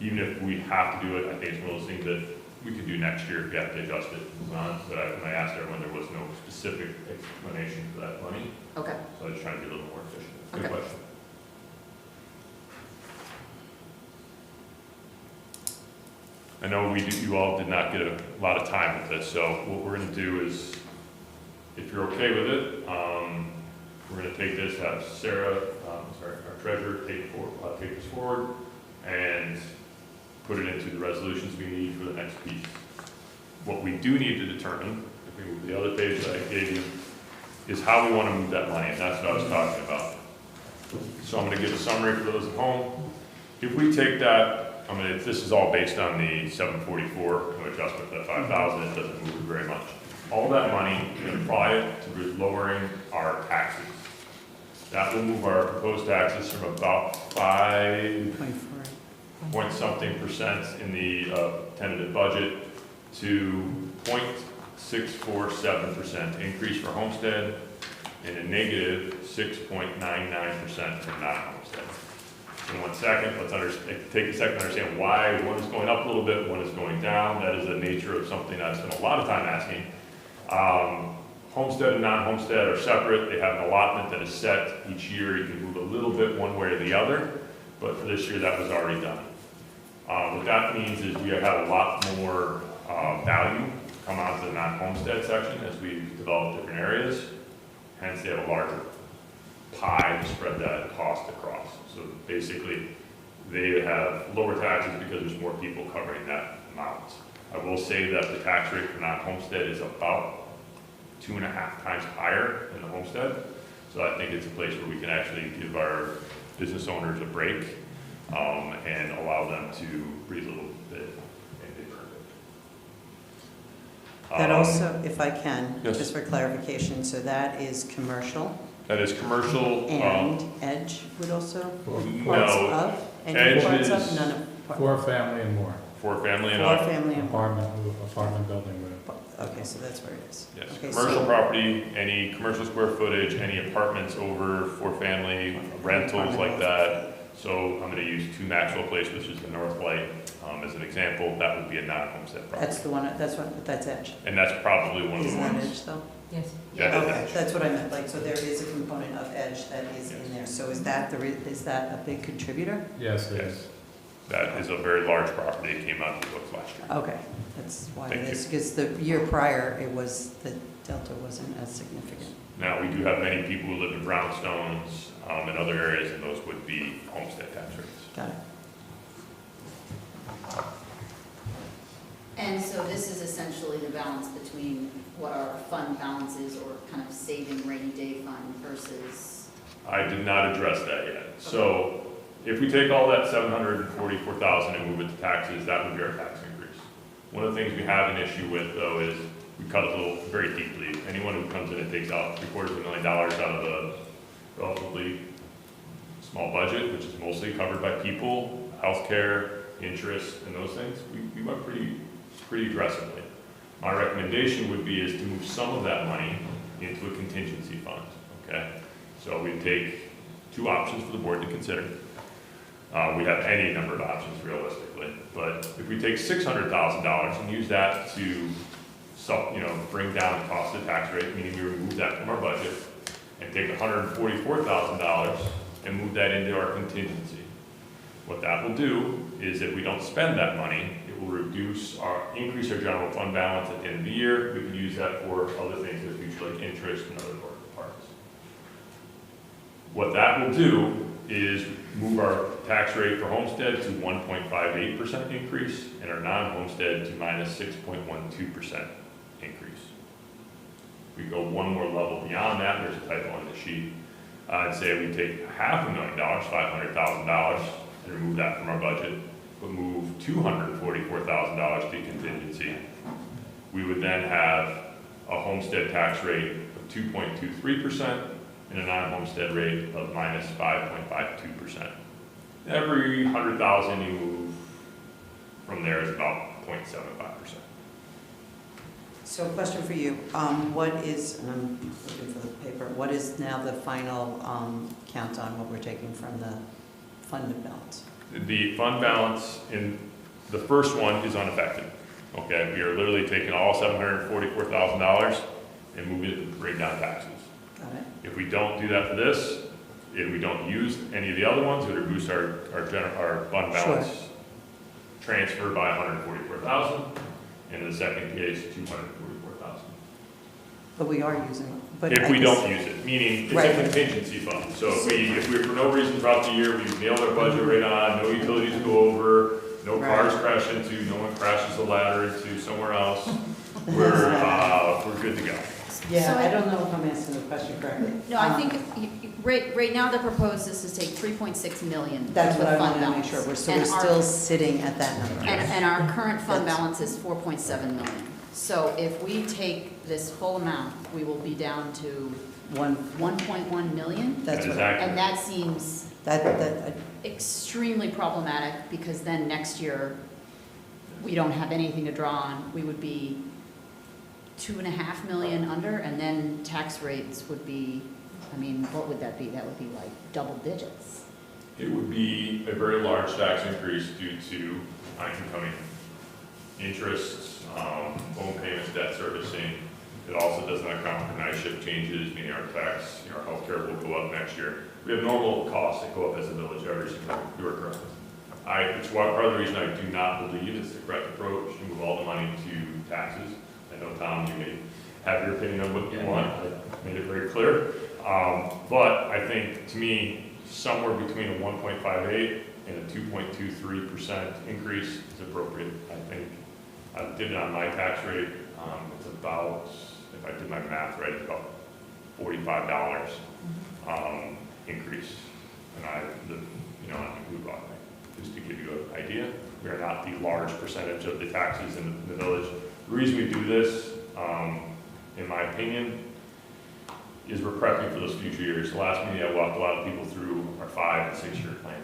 Even if we have to do it, I think it's one of those things that we could do next year if we have to adjust it. But when I asked everyone, there was no specific explanation for that money. Okay. So I was trying to be a little more efficient. Good Okay. question. I know you all did not get a lot of time with this, so what we're going to do is, if you're okay with it, we're going to take this, have Sarah, our treasurer, take this forward and put it into the resolutions we need for the next piece. What we do need to determine, if we move the other page that I gave you, is how we want to move that money, and that's what I was talking about. So I'm going to give a summary for those at home. If we take that, this is all based on the 744, no adjustment to that 5,000, it doesn't move it very much. All that money, we can apply it to lowering our taxes. That will move our proposed taxes from about 5.something% in the tentative budget to 0.647% increase for homestead and a negative 6.99% for non-homestead. In 1 second, take a second to understand why one is going up a little bit, one is going down. That is the nature of something I've spent a lot of time asking. Homestead and non-homestead are separate. They have an allotment that is set each year. You can move a little bit one way or the other, but for this year that was already done. What that means is we have had a lot more value come out of the non-homestead section as we develop different areas. Hence, they have a larger pie to spread that cost across. So basically, they have lower taxes because there's more people covering that amount. I will say that the tax rate for non-homestead is about 2.5 times higher than the homestead. So I think it's a place where we can actually give our business owners a break and allow them to breathe a little bit and they earn it. That also, if I can, Yes. just for clarification, so that is commercial? That is commercial. And Edge would also, parts No, of? Any Edge parts of? is None of? For family and more. For family and Four up. family and more. Apartment building with. Okay, so that's where it is. Yes, Okay, commercial so- property, any commercial square footage, any apartments over 4 family, rentals like that. So I'm going to use 2 Maxwell Place, which is the North Light, as an example. That would be a non-homestead property. That's the one, that's Edge. And that's probably one of the Isn't that ones. Edge though? Yes. That is Okay, Edge. that's what I meant, like, so there is a component of Edge that is in there. So is that is that a big contributor? Yes, it Yes. is. That is a very large property. It came out of the books last year. Okay, that's why Thank it you. is, because the year prior, it was, the delta wasn't as significant. Now, we do have many people who live in brownstones and other areas, and those would be homestead tax rates. Got it. And so this is essentially the balance between what our fund balance is, or kind of saving rainy day fund versus. I did not address that yet. So if we take all that 744,000 and move it to taxes, that would be our tax increase. One of the things we have an issue with, though, is we cut a little very deeply. Anyone who comes in and takes out $750,000 out of a relatively small budget, which is mostly covered by people, healthcare, interest, and those things, we went pretty aggressively. My recommendation would be is to move some of that money into a contingency fund, okay? So we take two options for the board to consider. We have any number of options realistically, but if we take $600,000 and use that to bring down the cost of the tax rate, meaning we remove that from our budget, and take $144,000 and move that into our contingency. What that will do is if we don't spend that money, it will increase our general fund balance at the end of the year. We can use that for other things in the future, like interest and other parts. What that will do is move our tax rate for homestead to 1.58% increase and our non-homestead to minus 6.12% increase. We go one more level beyond that, there's a typo on the sheet. I'd say we take $500,000, $500,000, and remove that from our budget, but move $244,000 to contingency. We would then have a homestead tax rate of 2.23% and a non-homestead rate of minus 5.52%. Every 100,000 you move from there is about 0.75%. So question for you, what is, and I'm looking for the paper, what is now the final count on what we're taking from the fund balance? The fund balance in the first one is unaffected. Okay, we are literally taking all $744,000 and moving it and bring down taxes. Got it. If we don't do that for this, if we don't use any of the other ones, it would reduce our fund balance transfer by $144,000, and in the second case, $244,000. But we are using it. But if we don't use it, meaning it's a contingency fund. So if we for no reason throughout the year, we nailed our budget right on, no utilities go over, no cars crash into, no one crashes the ladder into somewhere else, we're good to go. Yeah, So I don't know if I'm asking the question correctly. No, I think right now the proposed is to take 3.6 million. That's what I fund wanted to make balance. sure, so And we're our- still sitting at that number. And our current fund balance is 4.7 million. So if we take this full amount, we will be down to 1.1 million. That's what, accurate. And that seems that, extremely problematic, because then next year, we don't have anything to draw on. We would be 2.5 million under, and then tax rates would be, I mean, what would that be? That would be like double digits. It would be a very large tax increase due to incoming interest, home payments, debt servicing. It also does not account for night shift changes, meaning our tax, our healthcare will go up next year. We have normal costs that go up as a village every single year. You are correct. It's part of the reason I do not believe it's the correct approach to move all the money to taxes. I know, Tom, you may have your opinion on what you want. I made it very clear. But I think, to me, somewhere between a 1.58 and a 2.23% increase is appropriate. I think I did it on my tax rate. It's about, if I did my math right, it's about $45 increase. And on the blue block, just to give you an idea, we are not the large percentage of the taxes in the village. The reason we do this, in my opinion, is we're prepping for those future years. The last meeting I walked a lot of people through our 5 and 6 year plan.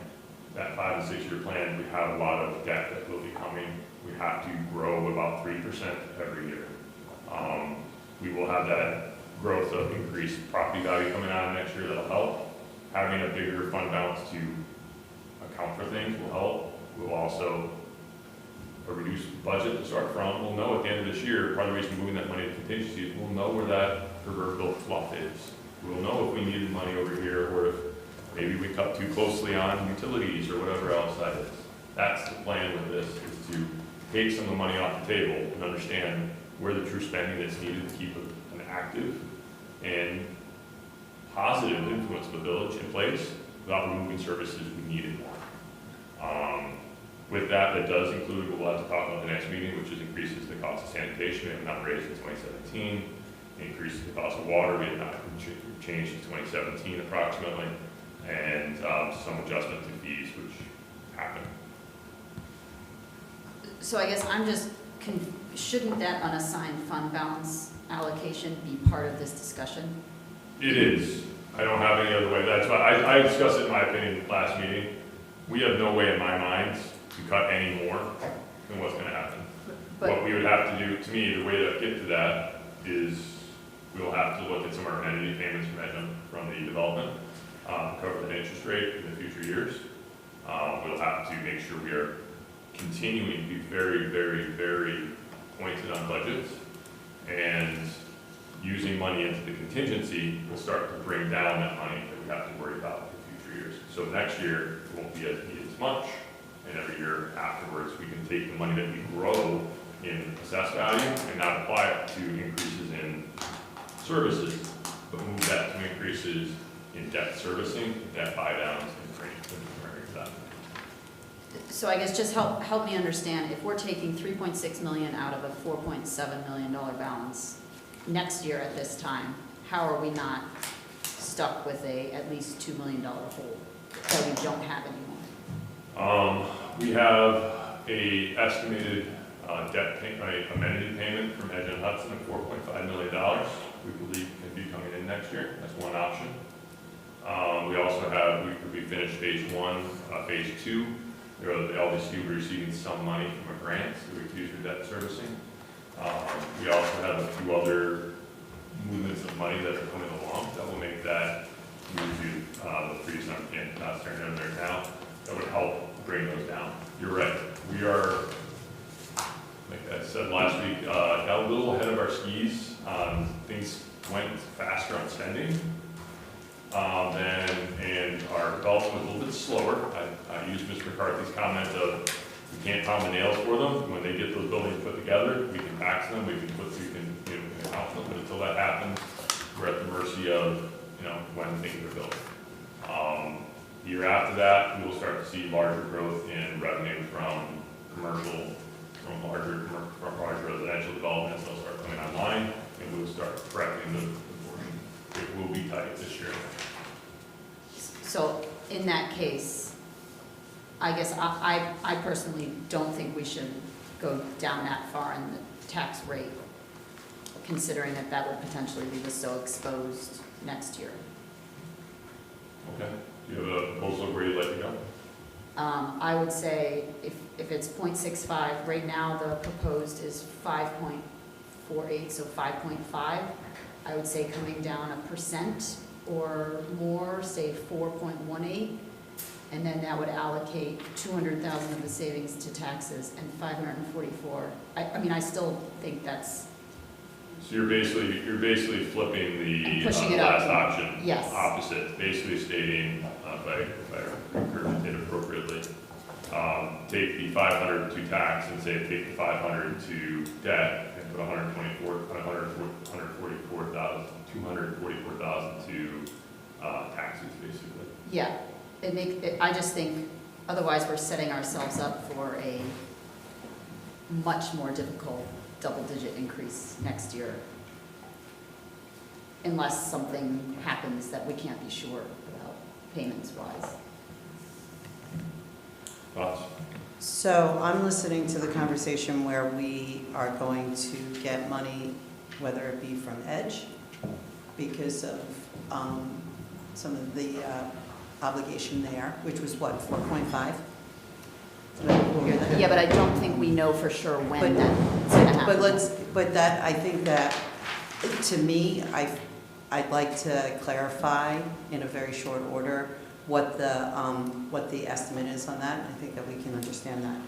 That 5 and 6 year plan, we have a lot of debt that will be coming. We have to grow about 3% every year. We will have that growth of increased property value coming on next year that'll help. Having a bigger fund balance to account for things will help. We'll also reduce budget to start from. We'll know at the end of this year, part of the reason moving that money to contingency is we'll know where that proverbial fluff is. We'll know if we needed money over here, or if maybe we cut too closely on utilities or whatever else that is. That's the plan with this, is to take some of the money off the table and understand where the true spending that's needed to keep an active and positive influence of the village in place without removing services we needed more. With that does include what we'll have to talk about the next meeting, which is increases the cost of sanitation. We have not raised in 2017. Increases the cost of water. We have not changed in 2017 approximately. And some adjustment to fees, which happened. So I guess I'm just shouldn't that unassigned fund balance allocation be part of this discussion? It is. I don't have any other way. That's why I discussed it in my opinion last meeting. We have no way in my mind to cut any more than what's gonna happen. But- What we would have to do, to me, the way to get to that is we'll have to look at some of our amenity payments from the development, cover the interest rate in the future years. We'll have to make sure we are continuing to be very, very, very pointed on budgets, and using money into the contingency will start to bring down that money that we have to worry about in future years. So next year, it won't be as much, and every year afterwards, we can take the money that we grow in assessed value and not apply it to increases in services, but move that to increases in debt servicing, debt buy downs, and training. So I guess just help me understand, if we're taking 3.6 million out of a $4.7 million balance next year at this time, how are we not stuck with at least $2 million hole that we don't have anymore? We have a estimated amenity payment from Edge and Hudson of $4.5 million. We believe can be coming in next year. That's one option. We also have, we finished phase 1, phase 2. The LDC will be receiving some money from a grant that we can use for debt servicing. We also have a few other movements of money that are coming along that will make that move to the freeze on not staring down there now. That would help bring those down. You're right. We are, like I said last week, got a little ahead of our skis. Things went faster on spending. And our development was a little bit slower. I used Mr. McCarthy's comment of we can't pound the nails for them. When they get those buildings put together, we can tax them, we can house them, but until that happens, we're at the mercy of, when things are built. Year after that, we will start to see larger growth in revenue from larger residential developments. They'll start coming online, and we'll start correcting the portion. It will be tight this year. So in that case, I guess I personally don't think we should go down that far in the tax rate, considering that would potentially leave us so exposed next year. Okay. Do you have a proposal where you'd like to go? I would say if it's 0.65, right now the proposed is 5.48, so 5.5. I would say coming down 1% or more, say 4.18, and then that would allocate 200,000 of the savings to taxes and 544. I mean, I still think that's. So you're basically flipping the Pushing it last up. option. Yes. Opposite, basically stating, if I regurgitate appropriately, take the 500 to tax and say take the 500 to debt and put 244,000 to taxes, basically. Yeah, I just think, otherwise we're setting ourselves up for a much more difficult double-digit increase next year, unless something happens that we can't be sure about payments-wise. Thoughts? So I'm listening to the conversation where we are going to get money, whether it be from Edge, because of some of the obligation there, which was what, 4.5? Yeah, but I don't think we know for sure when that's going to happen. But I think that, to me, I'd like to clarify in a very short order what the estimate is on that. I think that we can understand that.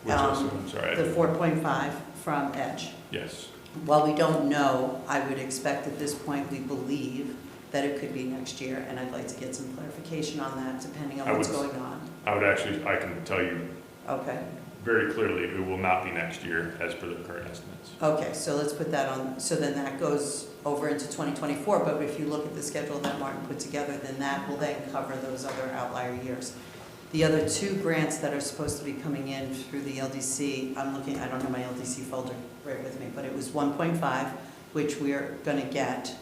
Which estimate? I'm sorry. The 4.5 from Edge. Yes. While we don't know, I would expect at this point, we believe that it could be next year, and I'd like to get some clarification on that, depending on what's going on. I can tell you Okay. very clearly, it will not be next year as per the current estimates. Okay, so let's put that on, so then that goes over into 2024, but if you look at the schedule that Martin put together, then that will then cover those other outlier years. The other two grants that are supposed to be coming in through the LDC, I don't have my LDC folder right with me, but it was 1.5, which we're gonna get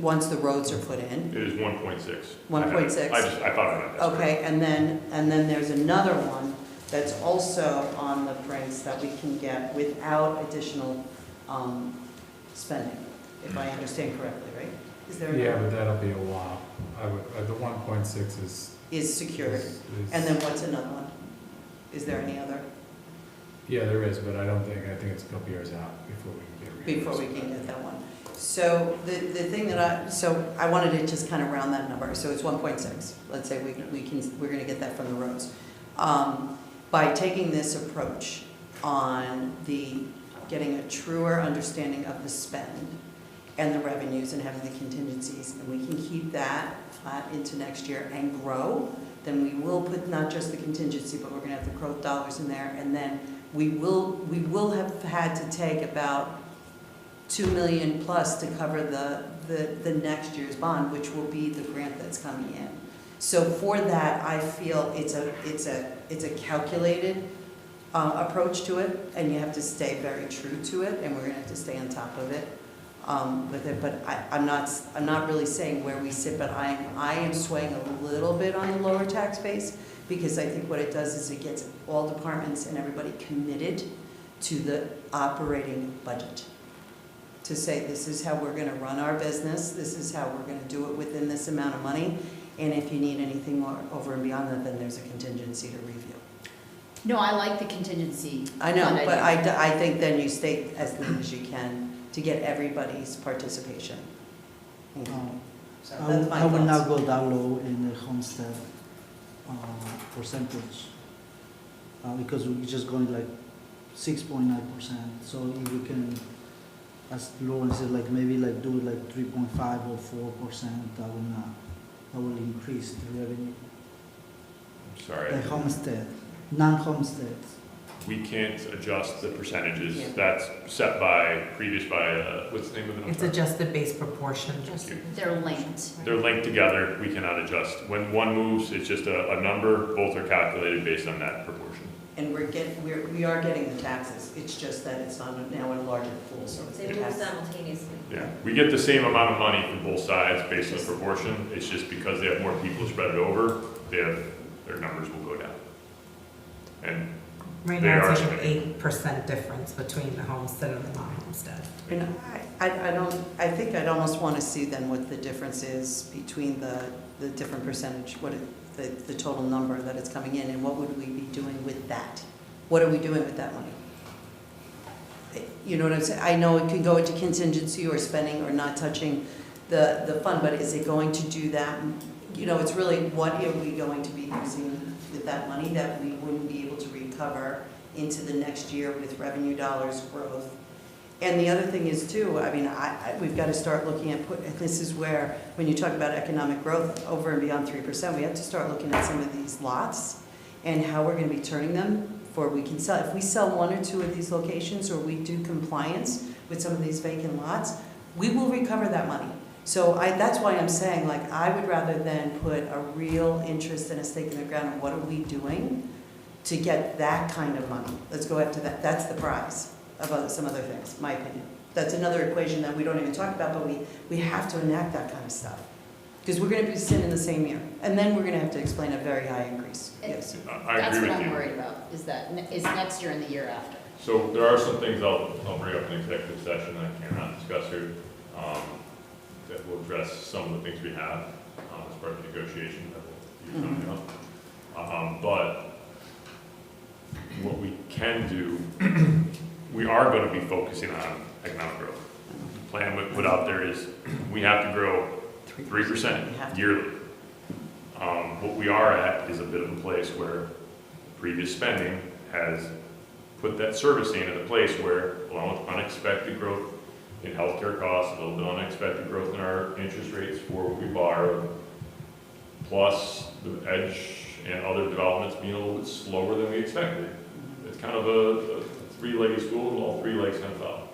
once the roads are put in. It is 1.6. 1.6. I thought I had that. Okay, and then there's another one that's also on the brinks that we can get without additional spending, if I understand correctly, right? Is there Yeah, another? but that'll be a while. The 1.6 Is secured. is- And then what's another one? Is there any other? Yeah, there is, but I think it's a couple years out before we can get Before we can get that one. So the thing that I wanted to just kind of round that number, so it's 1.6. Let's say we're gonna get that from the roads. By taking this approach on getting a truer understanding of the spend and the revenues and having the contingencies, and we can keep that flat into next year and grow, then we will put not just the contingency, but we're gonna have the growth dollars in there, and then we will have had to take about $2 million plus to cover the next year's bond, which will be the grant that's coming in. So for that, I feel it's a calculated approach to it, and you have to stay very true to it, and we're gonna have to stay on top of it with it. But I'm not really saying where we sit, but I am swaying a little bit on the lower tax base, because I think what it does is it gets all departments and everybody committed to the operating budget. To say, this is how we're gonna run our business, this is how we're gonna do it within this amount of money, and if you need anything more over and beyond that, then there's a contingency to review. No, I like the contingency. I know, fund but idea. I think then you stay as lean as you can to get everybody's participation. So that's my I will not thoughts. go that low in the homestead percentage, because we're just going like 6.9%. So if we can, as Lauren said, like maybe like do it like 3.5 or 4%, that will increase the revenue. I'm sorry. The homestead, non-homestead. We can't adjust the percentages. Yeah. That's set by, what's the name of the number? It's adjusted base proportion. They're linked. They're linked together, we cannot adjust. When one moves, it's just a number, both are calculated based on that proportion. And we are getting the taxes, it's just that it's on now in a larger pool, so it's They the move tax. simultaneously. Yeah, we get the same amount of money from both sides based on the proportion. It's just because they have more people to spread it over, their numbers will go down. And Right They now, are it's like an spending. 8% difference between the homestead and the non-homestead. And I think I'd almost want to see then what the difference is between the different percentage, the total number that it's coming in, and what would we be doing with that? What are we doing with that money? You know what I'm saying? I know it can go into contingency or spending or not touching the fund, but is it going to do that? You know, it's really, what are we going to be using with that money that we wouldn't be able to recover into the next year with revenue dollars growth? And the other thing is too, I mean, we've got to start looking at this is where, when you talk about economic growth over and beyond 3%, we have to start looking at some of these lots and how we're going to be turning them for we can sell. If we sell one or two of these locations, or we do compliance with some of these vacant lots, we will recover that money. So that's why I'm saying, like, I would rather than put a real interest and a stake in the ground of what are we doing to get that kind of money. Let's go after that. That's the prize of some other things, my opinion. That's another equation that we don't even talk about, but we have to enact that kind of stuff. Because we're going to be sitting in the same year. And then we're going to have to explain a very high increase. Yes. I That's agree what with I'm you. worried about, is next year and the year after. So there are some things I'll bring up in executive session that I cannot discuss here, that will address some of the things we have as part of the negotiation that will be coming up. But what we can do, we are going to be focusing on economic growth. The plan we put out there is we have to grow 3% yearly. What we are at is a bit of a place where previous spending has put that servicing in a place where, along with unexpected growth in healthcare costs, a little bit unexpected growth in our interest rates for what we borrow, plus the edge and other developments being a little bit slower than we expected. It's kind of a three-legged stool, and all three legs kind of fell.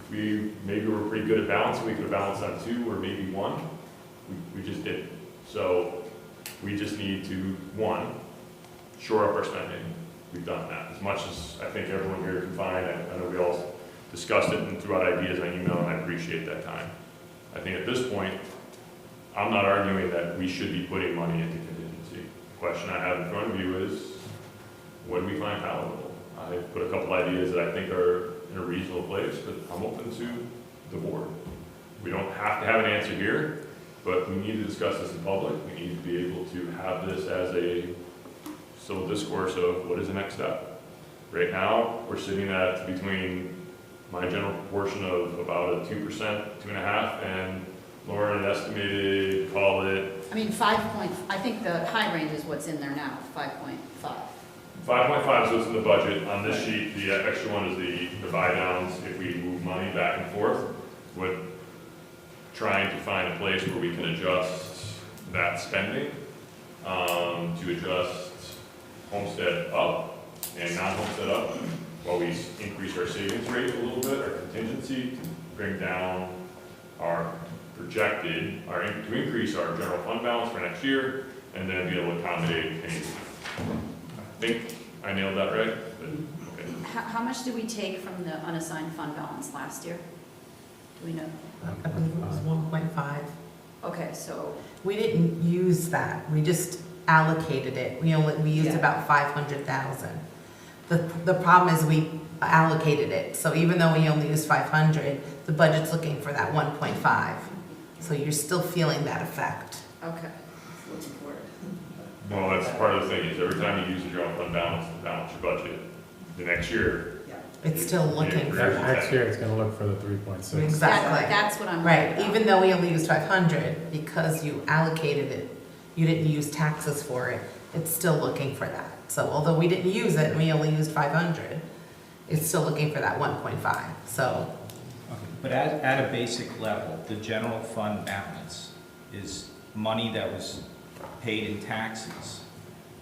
Maybe we're pretty good at balancing, we could have balanced on two or maybe one. We just didn't. So we just need to, one, shore up our spending. We've done that. As much as I think everyone here can find, I know we all discussed it and threw out ideas on email, and I appreciate that time. I think at this point, I'm not arguing that we should be putting money into contingency. The question I have in front of you is, what do we find palatable? I put a couple ideas that I think are in a reasonable place, but I'm open to the board. We don't have to have an answer here, but we need to discuss this in public. We need to be able to have this as a civil discourse of what is the next step. Right now, we're sitting at between my general proportion of about a 2%, 2.5%, and Lauren estimated, call it I mean, I think the high range is what's in there now, 5.5. 5.5 is what's in the budget. On this sheet, the extra one is the buy downs if we move money back and forth. With trying to find a place where we can adjust that spending, to adjust homestead up and non-homestead up, while we increase our savings rate a little bit, our contingency, to bring down our projected, to increase our general fund balance for next year, and then be able to accommodate any. I think I nailed that right, but, okay. How much did we take from the unassigned fund balance last year? Do we know? I believe it was 1.5. Okay, so, We didn't use that, we just allocated it. We used Yeah. about 500,000. The problem is we allocated it, so even though we only used 500, the budget's looking for that 1.5. So you're still feeling that effect. okay, looking for it. Well, that's part of the thing, is every time you use the general fund balance to balance your budget, the next year. It's still looking for that. Next year, it's gonna look for the 3.6. Exactly. That's what I'm. Right, even though we only used 500, because you allocated it, you didn't use taxes for it, it's still looking for that. So although we didn't use it and we only used 500, it's still looking for that 1.5, so. But at a basic level, the general fund balance is money that was paid in taxes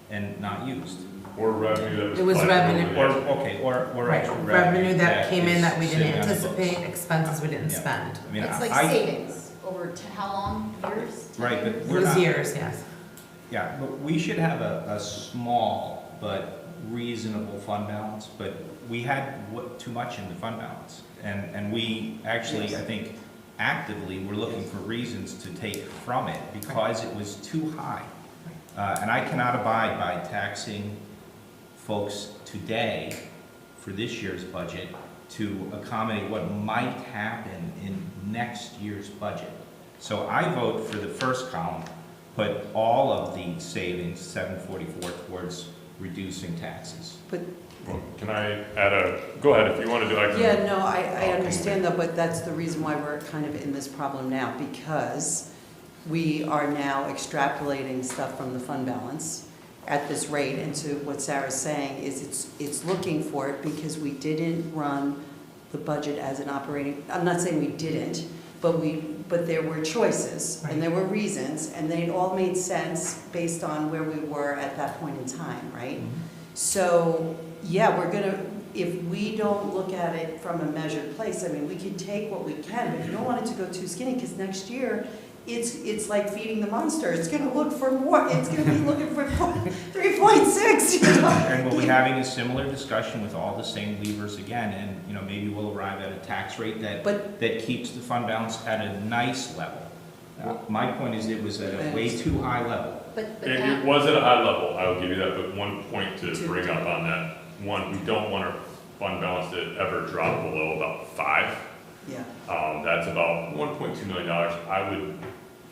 and not used. Or revenue that was. It was collected revenue. over the years. Or Right, extra revenue that came in is that we didn't sitting on the books. anticipate, expenses we didn't Yeah. spend. I mean, It's like I- savings over how long, years? 10 Right, but years? It we're was not. years, yes. Yeah, but we should have a small but reasonable fund balance, but we had too much in the fund balance. And we actually, I think, actively were looking for reasons to take from it because it was too high. And I cannot abide by taxing folks today for this year's budget to accommodate what might happen in next year's budget. So I vote for the first column, put all of the savings, 744, towards reducing taxes. But, Well, can I add go ahead, if you want to do like. yeah, no, I understand that, but that's the reason why we're kind of in this problem now, because we are now extrapolating stuff from the fund balance at this rate, and to what Sarah's saying is it's looking for it because we didn't run the budget as an operating, I'm not saying we didn't, but there were choices, and there were reasons, and they all made sense based on where we were at that point in time, right? So, yeah, we're gonna, if we don't look at it from a measured place, I mean, we can take what we can, but you don't want it to go too skinny, because next year, it's like feeding the monster. It's gonna look for more, it's gonna be looking for 3.6, you know? And we'll be having a similar discussion with all the same levers again, and, you know, maybe we'll arrive at a tax rate that keeps the fund balance at a nice level. My point is it was at a way too high level. It was at a high level, I will give you that, but one point to bring up on that. One, we don't want our fund balance to ever drop below about 5. Yeah. That's about $1.2 million. I would,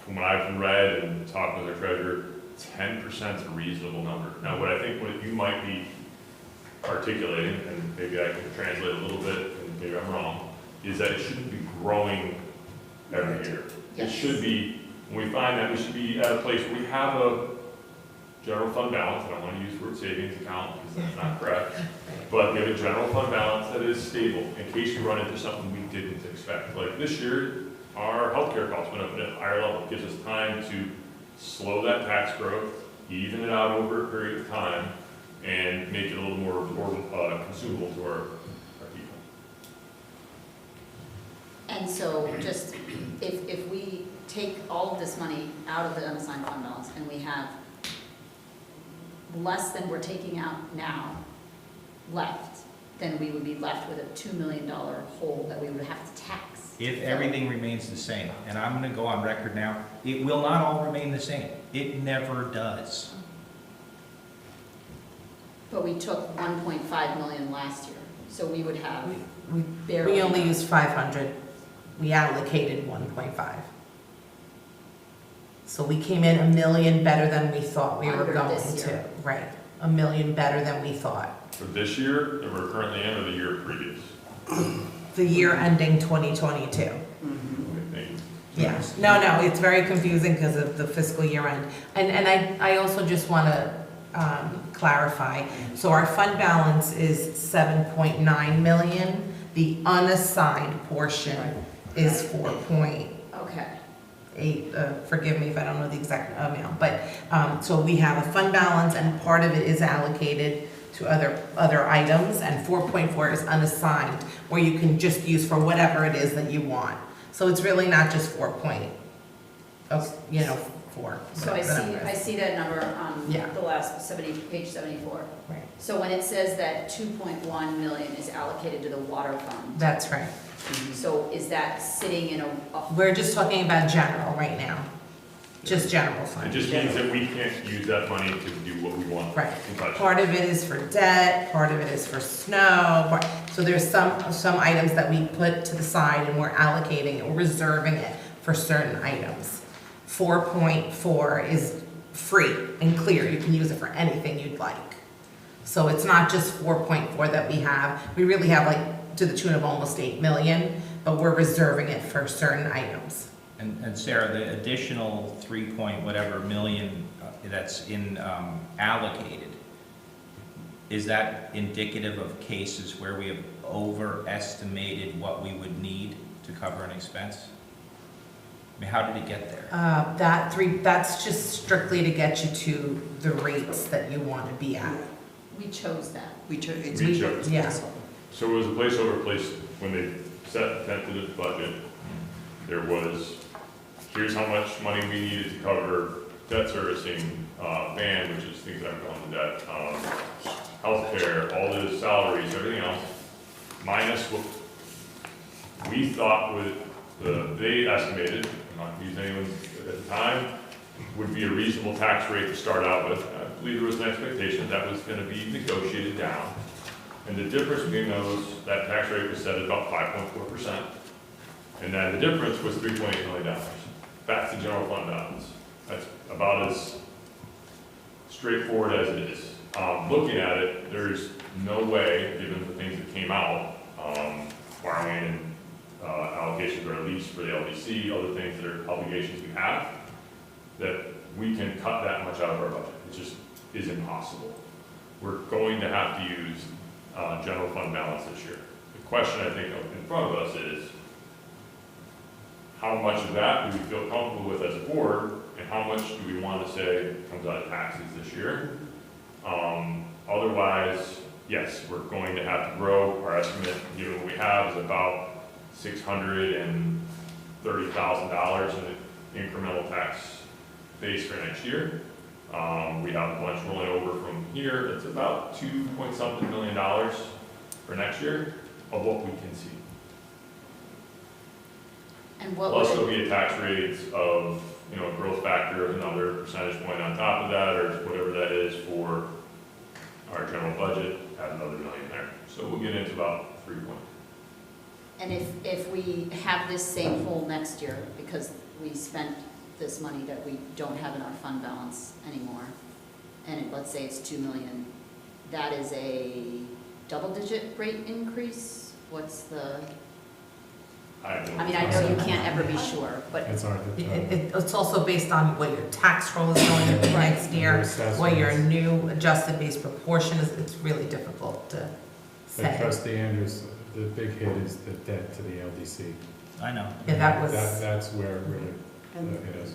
from what I've read and talked with our treasurer, 10% is a reasonable number. Now, what I think what you might be articulating, and maybe I can translate a little bit, and maybe I'm wrong, is that it shouldn't be growing every year. It should be, when we find that, we should be at a place where we have a general fund balance. I don't want to use the word savings account because that's not correct. But we have a general fund balance that is stable in case we run into something we didn't expect. Like this year, our healthcare costs went up at a higher level. It gives us time to slow that tax growth, even it out over a period of time, and make it a little more consumable to our people. And so just, if we take all of this money out of the unassigned fund balance and we have less than we're taking out now left, then we would be left with a $2 million hole that we would have to tax. If everything remains the same, and I'm gonna go on record now, it will not all remain the same. It never does. But we took 1.5 million last year, so we would have We barely. only used 500, we allocated 1.5. So we came in $1 million better than we thought we were Under going this to. year. Right, $1 million better than we thought. For this year that we're currently in, or the year previous? The year ending 2022. Okay, thank you. Yeah, no, it's very confusing because of the fiscal year end. And I also just want to clarify, so our fund balance is 7.9 million. The unassigned portion is 4.8. Okay. Forgive me if I don't know the exact amount, but, so we have a fund balance and part of it is allocated to other items, and 4.4 is unassigned, where you can just use for whatever it is that you want. So it's really not just 4 point, you know, 4. So I see that number on Yeah. the last page 74. Right. So when it says that 2.1 million is allocated to the water fund, That's right. so is that sitting in a? We're just talking about general right now, just general It fund. just means that we can't use that money to do what we want. Right. in touch. Part of it is for debt, part of it is for snow, so there's some items that we put to the side and we're allocating it, we're reserving it for certain items. 4.4 is free and clear, you can use it for anything you'd like. So it's not just 4.4 that we have, we really have like to the tune of almost 8 million, but we're reserving it for certain items. And Sarah, the additional 3 point whatever million that's in allocated, is that indicative of cases where we have overestimated what we would need to cover an expense? I mean, how did it get there? That's just strictly to get you to the rates that you want to be at. We chose that. We chose. Yeah. So it was a placeholder place when they set the tentative budget. There was, here's how much money we needed to cover debt servicing, ban, which is things that are going to debt, healthcare, all the salaries, everything else, minus what we thought they estimated, I'm not using anyone at the time, would be a reasonable tax rate to start out with. I believe there was an expectation that was going to be negotiated down. And the difference between those, that tax rate was set at about 5.4%. And then the difference was $3.8 million. That's the general fund balance. That's about as straightforward as it is. Looking at it, there's no way, given the things that came out, borrowing and allocations or at least for the LDC, other things that are obligations we have, that we can cut that much out of our budget. It just is impossible. We're going to have to use general fund balance this year. The question I think in front of us is, how much of that do we feel comfortable with as a board, and how much do we want to say comes out of taxes this year? Otherwise, yes, we're going to have to grow. Our estimate, given what we have, is about $630,000 in the incremental tax base for next year. We have a bunch rolling over from here. It's about $2.something million for next year of what we can see. And what Plus, would there'll be a tax rate of, growth factor of another percentage point on top of that, or whatever that is for our general budget, add another million there. So we'll get into about 3 points. And if we have this same hole next year, because we spent this money that we don't have in our fund balance anymore, and let's say it's 2 million, that is a double-digit rate increase? What's the, I mean, I know you can't ever be sure, but It's hard to tell. It's also based on what your tax roll is going to be next year, what your new adjusted base proportion is. It's really difficult to Like say. Trustee Andrews, the big hit is the debt to the LDC. I know. Yeah, that was. That's where it really And- hit us.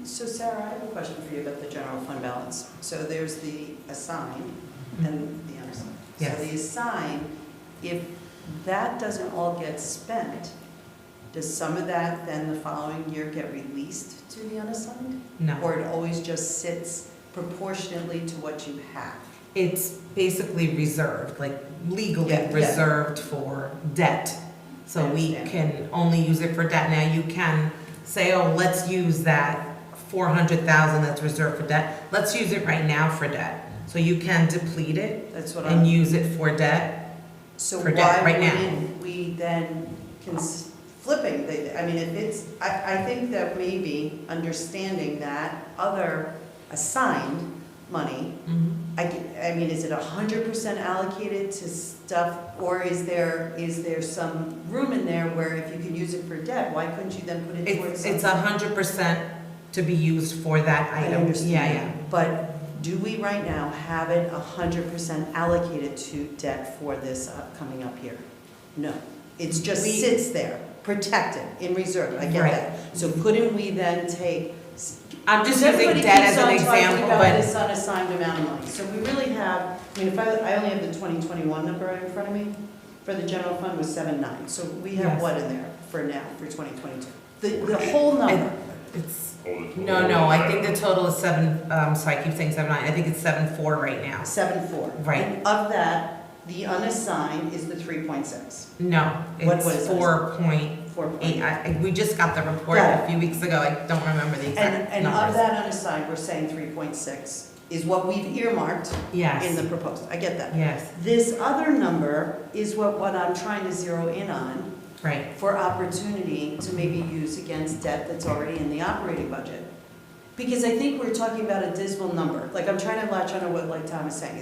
So Sarah, I have a question for you about the general fund balance. So there's the assigned and the unassigned. Yes. So the assigned, if that doesn't all get spent, does some of that then the following year get released to the unassigned? No. Or it always just sits proportionately to what you have? It's basically reserved, like legally Yeah, yeah. reserved for debt. So I we understand. can only use it for debt. Now, you can say, oh, let's use that 400,000 that's reserved for debt. Let's use it right now for debt. So you can deplete it That's what and I'm, use it for debt. so for debt why right now. wouldn't we then flipping, I mean, if it's, I think that maybe understanding that other assigned money, I mean, is it 100% allocated to stuff, or is there some room in there where if you can use it for debt, why couldn't you then put it towards It's something? 100% to be used for that I item. understand. Yeah. But do we right now have it 100% allocated to debt for this coming up here? No. It's just We- sits there, protected, in reserve, I get Right. that. So couldn't we then take? I'm just Because using everybody debt keeps as an on talking example, about but this unassigned amount of money. So we really have, I mean, if I only have the 2021 number in front of me, for the general fund was 7.9. So we have Yes. what in there for now, for 2022? The whole number. it's, No, no, I think the total is 7, sorry, I keep saying 7.9, I think it's 7.4 right now. 7.4. Right. And of that, the unassigned is the 3.6. No, What it's is that? 4.8. 4.8. We just got the report Got a few weeks ago, I don't remember the exact And of numbers. that unassigned, we're saying 3.6 is what we've earmarked in Yes, the proposed. I get that. yes, This other number is what I'm trying to zero in on right. for opportunity to maybe use against debt that's already in the operating budget. Because I think we're talking about a dismal number. Like, I'm trying to latch on to what, like Tom is saying.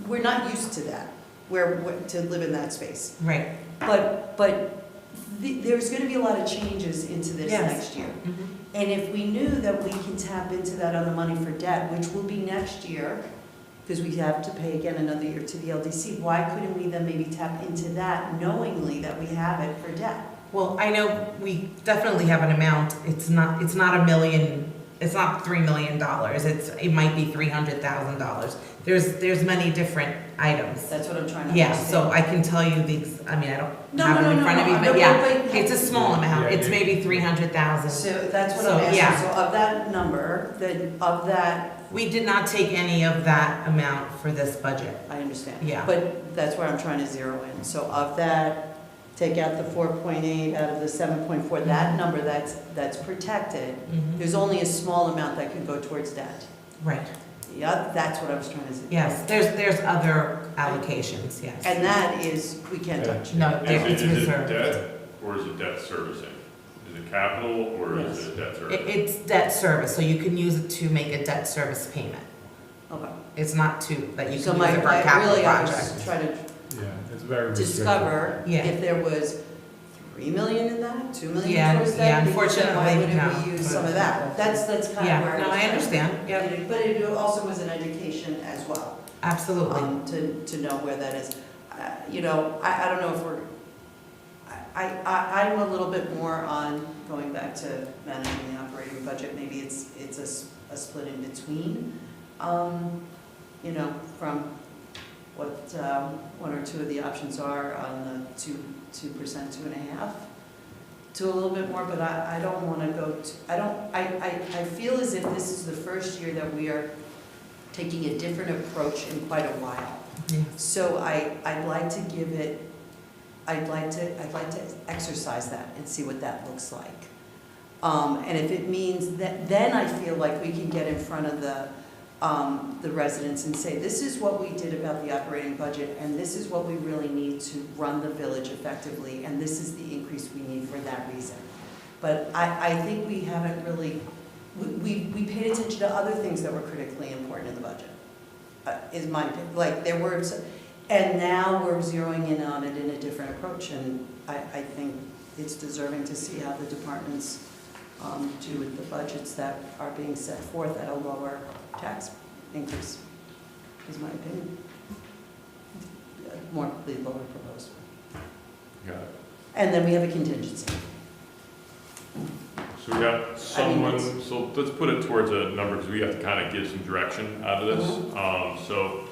We're not used to that, to live in that space. Right. But there's gonna be a lot of changes into this Yes. next year. Mhm. And if we knew that we can tap into that other money for debt, which will be next year, because we have to pay again another year to the LDC, why couldn't we then maybe tap into that knowingly that we have it for debt? Well, I know we definitely have an amount, it's not $1 million, it's not $3 million, it might be $300,000. There's many different items. That's what I'm trying to Yeah, understand. so I can tell you I mean, I don't No, have no, it in no, front of no, me, no, but yeah, but- it's a small amount, Yeah, it's yeah. maybe 300,000. So that's what So, I'm yeah. asking. So of that number, then of that, We did not take any of that amount for this budget. I understand. Yeah. But that's where I'm trying to zero in. So of that, take out the 4.8 out of the 7.4, that number that's protected, Mhm. there's only a small amount that can go towards debt. Right, Yeah, that's what I was trying to say. yes, there's other allocations, yes. And that is, we can't touch. No, it's Is it reserved. debt or is it debt servicing? Is it capital or is Yes. it debt service? It's debt service, so you can use it to make a debt service payment. Okay. It's not that you So can my, use it for a capital really, I project. was trying to Yeah, it's very restricted. discover Yeah. if there was 3 million in that, 2 million Yeah, towards that. yeah, because then why unfortunately, wouldn't no. we use some of that? That's kind of Yeah, where I no, was I trying to- understand, yeah, But it also was an education as well, absolutely. to know where that is. You know, I don't know if I'm a little bit more on going back to managing the operating budget. Maybe it's a split in between, you know, from what one or two of the options are on the 2%, 2.5%, to a little bit more, but I don't want to go to, I feel as if this is the first year that we are taking a different approach in quite a while. Yeah. So I'd like to give it, I'd like to exercise that and see what that looks like. And if it means that, then I feel like we can get in front of the residents and say, this is what we did about the operating budget, and this is what we really need to run the village effectively, and this is the increase we need for that reason. But I think we haven't really, we paid attention to other things that were critically important in the budget, is my opinion. Like, there were, and now we're zeroing in on it in a different approach, and I think it's deserving to see how the departments do with the budgets that are being set forth at a lower tax increase, is my opinion. More the lower proposed. Got it. And then we have a contingency. So we got someone, so let's put it towards a number, because we have to kind of give some direction out of this. So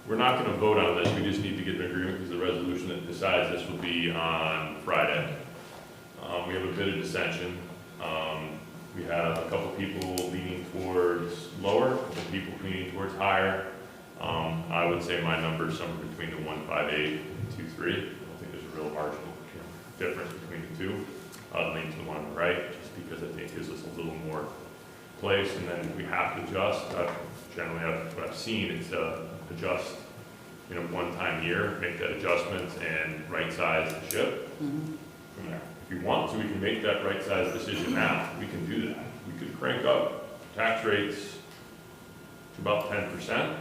we're not going to vote on this, we just need to get an agreement, because the resolution that decides this will be on Friday. We have a bit of dissension. We have a couple people leaning towards lower, a couple people leaning towards higher. I would say my number is somewhere between the 158 and 23. I don't think there's a real marginal difference between the two. I'll lean to the one on the right, just because I think it gives us a little more place, and then if we have to adjust, generally what I've seen is adjust in a one-time year, make that adjustment and right-size the ship from there. If we want to, we can make that right-size decision now. We can do that. We could crank up tax rates to about 10%.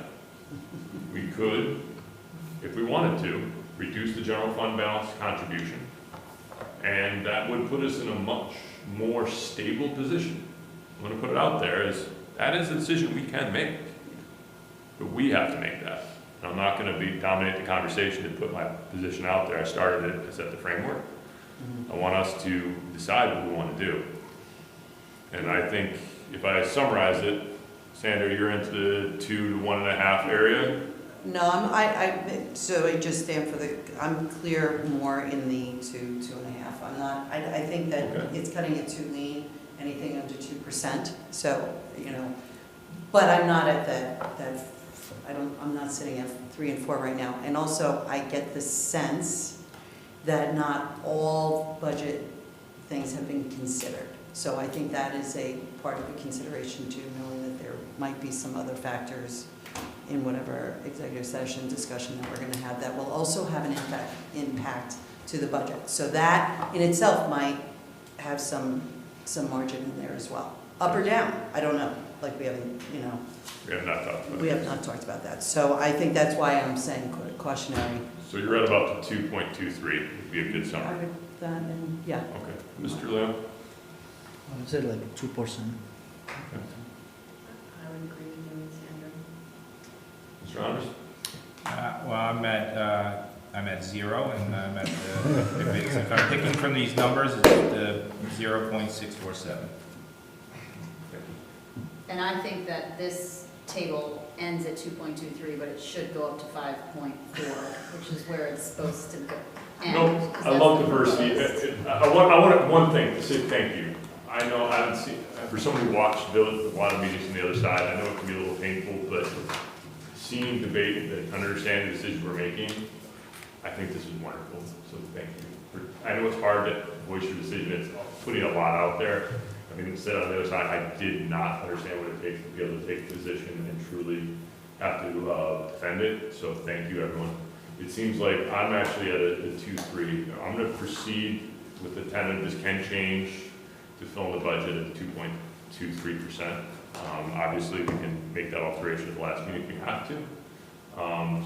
We could, if we wanted to, reduce the general fund balance contribution, and that would put us in a much more stable position. I'm going to put it out there as that is a decision we can make, but we have to make that. And I'm not going to dominate the conversation and put my position out there. I started it to set the framework. I want us to decide what we want to do. And I think if I summarize it, Sandra, you're into the 2 to 1.5 area. No, so I just stand for I'm clear more in the 2.5. I'm not, I think that it's cutting it too lean, anything under 2%. So, but I'm not at I'm not sitting at 3 and 4 right now. And also, I get the sense that not all budget things have been considered. So I think that is a part of the consideration too, knowing that there might be some other factors in whatever executive session discussion that we're going to have that will also have an impact to the budget. So that in itself might have some margin in there as well. Up or down, I don't know. Like we haven't, We have not talked about we have not talked about that. So I think that's why I'm saying cautionary. So you're at about the 2.23 would be a good summary. Yeah. Okay. Mr. Leo? I would say like 2%. I would agree with you, Sandra. Mr. Honors? Well, I'm at 0, and I'm at if I'm picking from these numbers, it's the 0.647. And I think that this table ends at 2.23, but it should go up to 5.4, which is where it's supposed to go. No, I love diversity. I want one thing to say thank you. I know I haven't seen, for someone who watched a lot of meetings from the other side, I know it can be a little painful, but seeing debate and understanding the decisions we're making, I think this is wonderful. So thank you. I know it's hard to voice your decision. It's putting a lot out there. I mean, instead on the other side, I did not understand what it takes to be able to take a position and truly have to defend it. So thank you, everyone. It seems like I'm actually at a 2.3. I'm going to proceed with the tentative. This can change to fill in the budget at 2.23%. Obviously, we can make that alteration at the last meeting if we have to,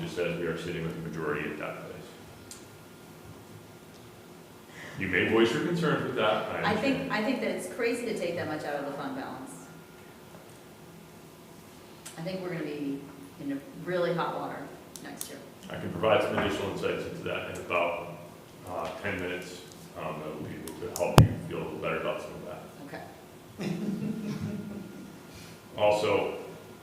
just as we are sitting with the majority at that place. You may voice your concerns with that. I think that it's crazy to take that much out of the fund balance. I think we're going to be in a really hot water next year. I can provide some additional insights into that in about 10 minutes. That will be able to help you feel a little better about some of that. Okay. Also,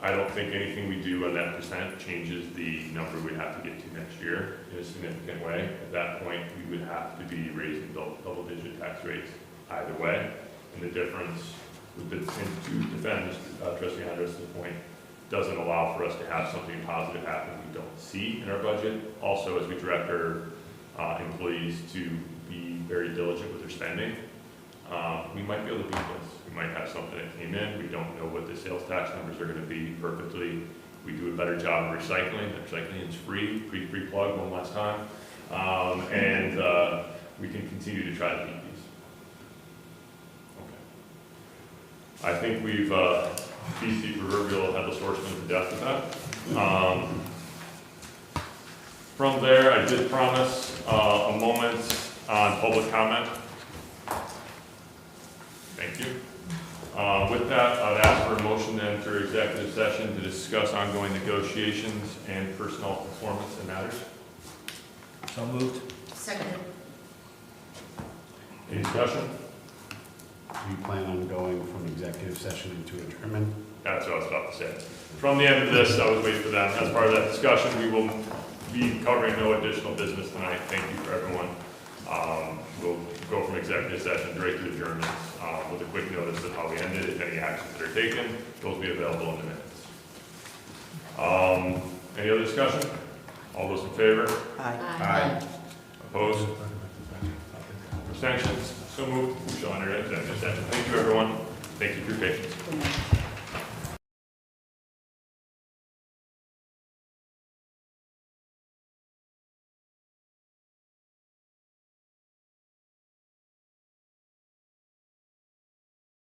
I don't think anything we do on that percent changes the number we'd have to get to next year in a significant way. At that point, we would have to be raising double-digit tax rates either way. And the difference with to defend Trustee Andres' point, doesn't allow for us to have something positive happen we don't see in our budget. Also, as we direct our employees to be very diligent with their spending, we might be able to beat this. We might have something that came in. We don't know what the sales tax numbers are going to be perfectly. We do a better job of recycling. Recycling is free. Free plug one last time. And we can continue to try to beat these. Okay. I think we've beat the proverbial headless horseman to death with that. From there, I did promise a moment on public comment. Thank you. With that, I'd ask for a motion to enter executive session to discuss ongoing negotiations and personnel performance and matters. So moved. Seconded. Any discussion? Do you plan on going from executive session into adjournment? That's what I was about to say. From the end of this, I was waiting for them. As part of that discussion, we will be covering no additional business tonight. Thank you for everyone. We'll go from executive session straight to adjournment with a quick notice of how we ended. If any actions that are taken, those will be available in the minutes. Any other discussion? All those in favor? Aye. Opposed? Abstentions? So moved. We shall enter executive session. Thank you, everyone. Thank you for your patience.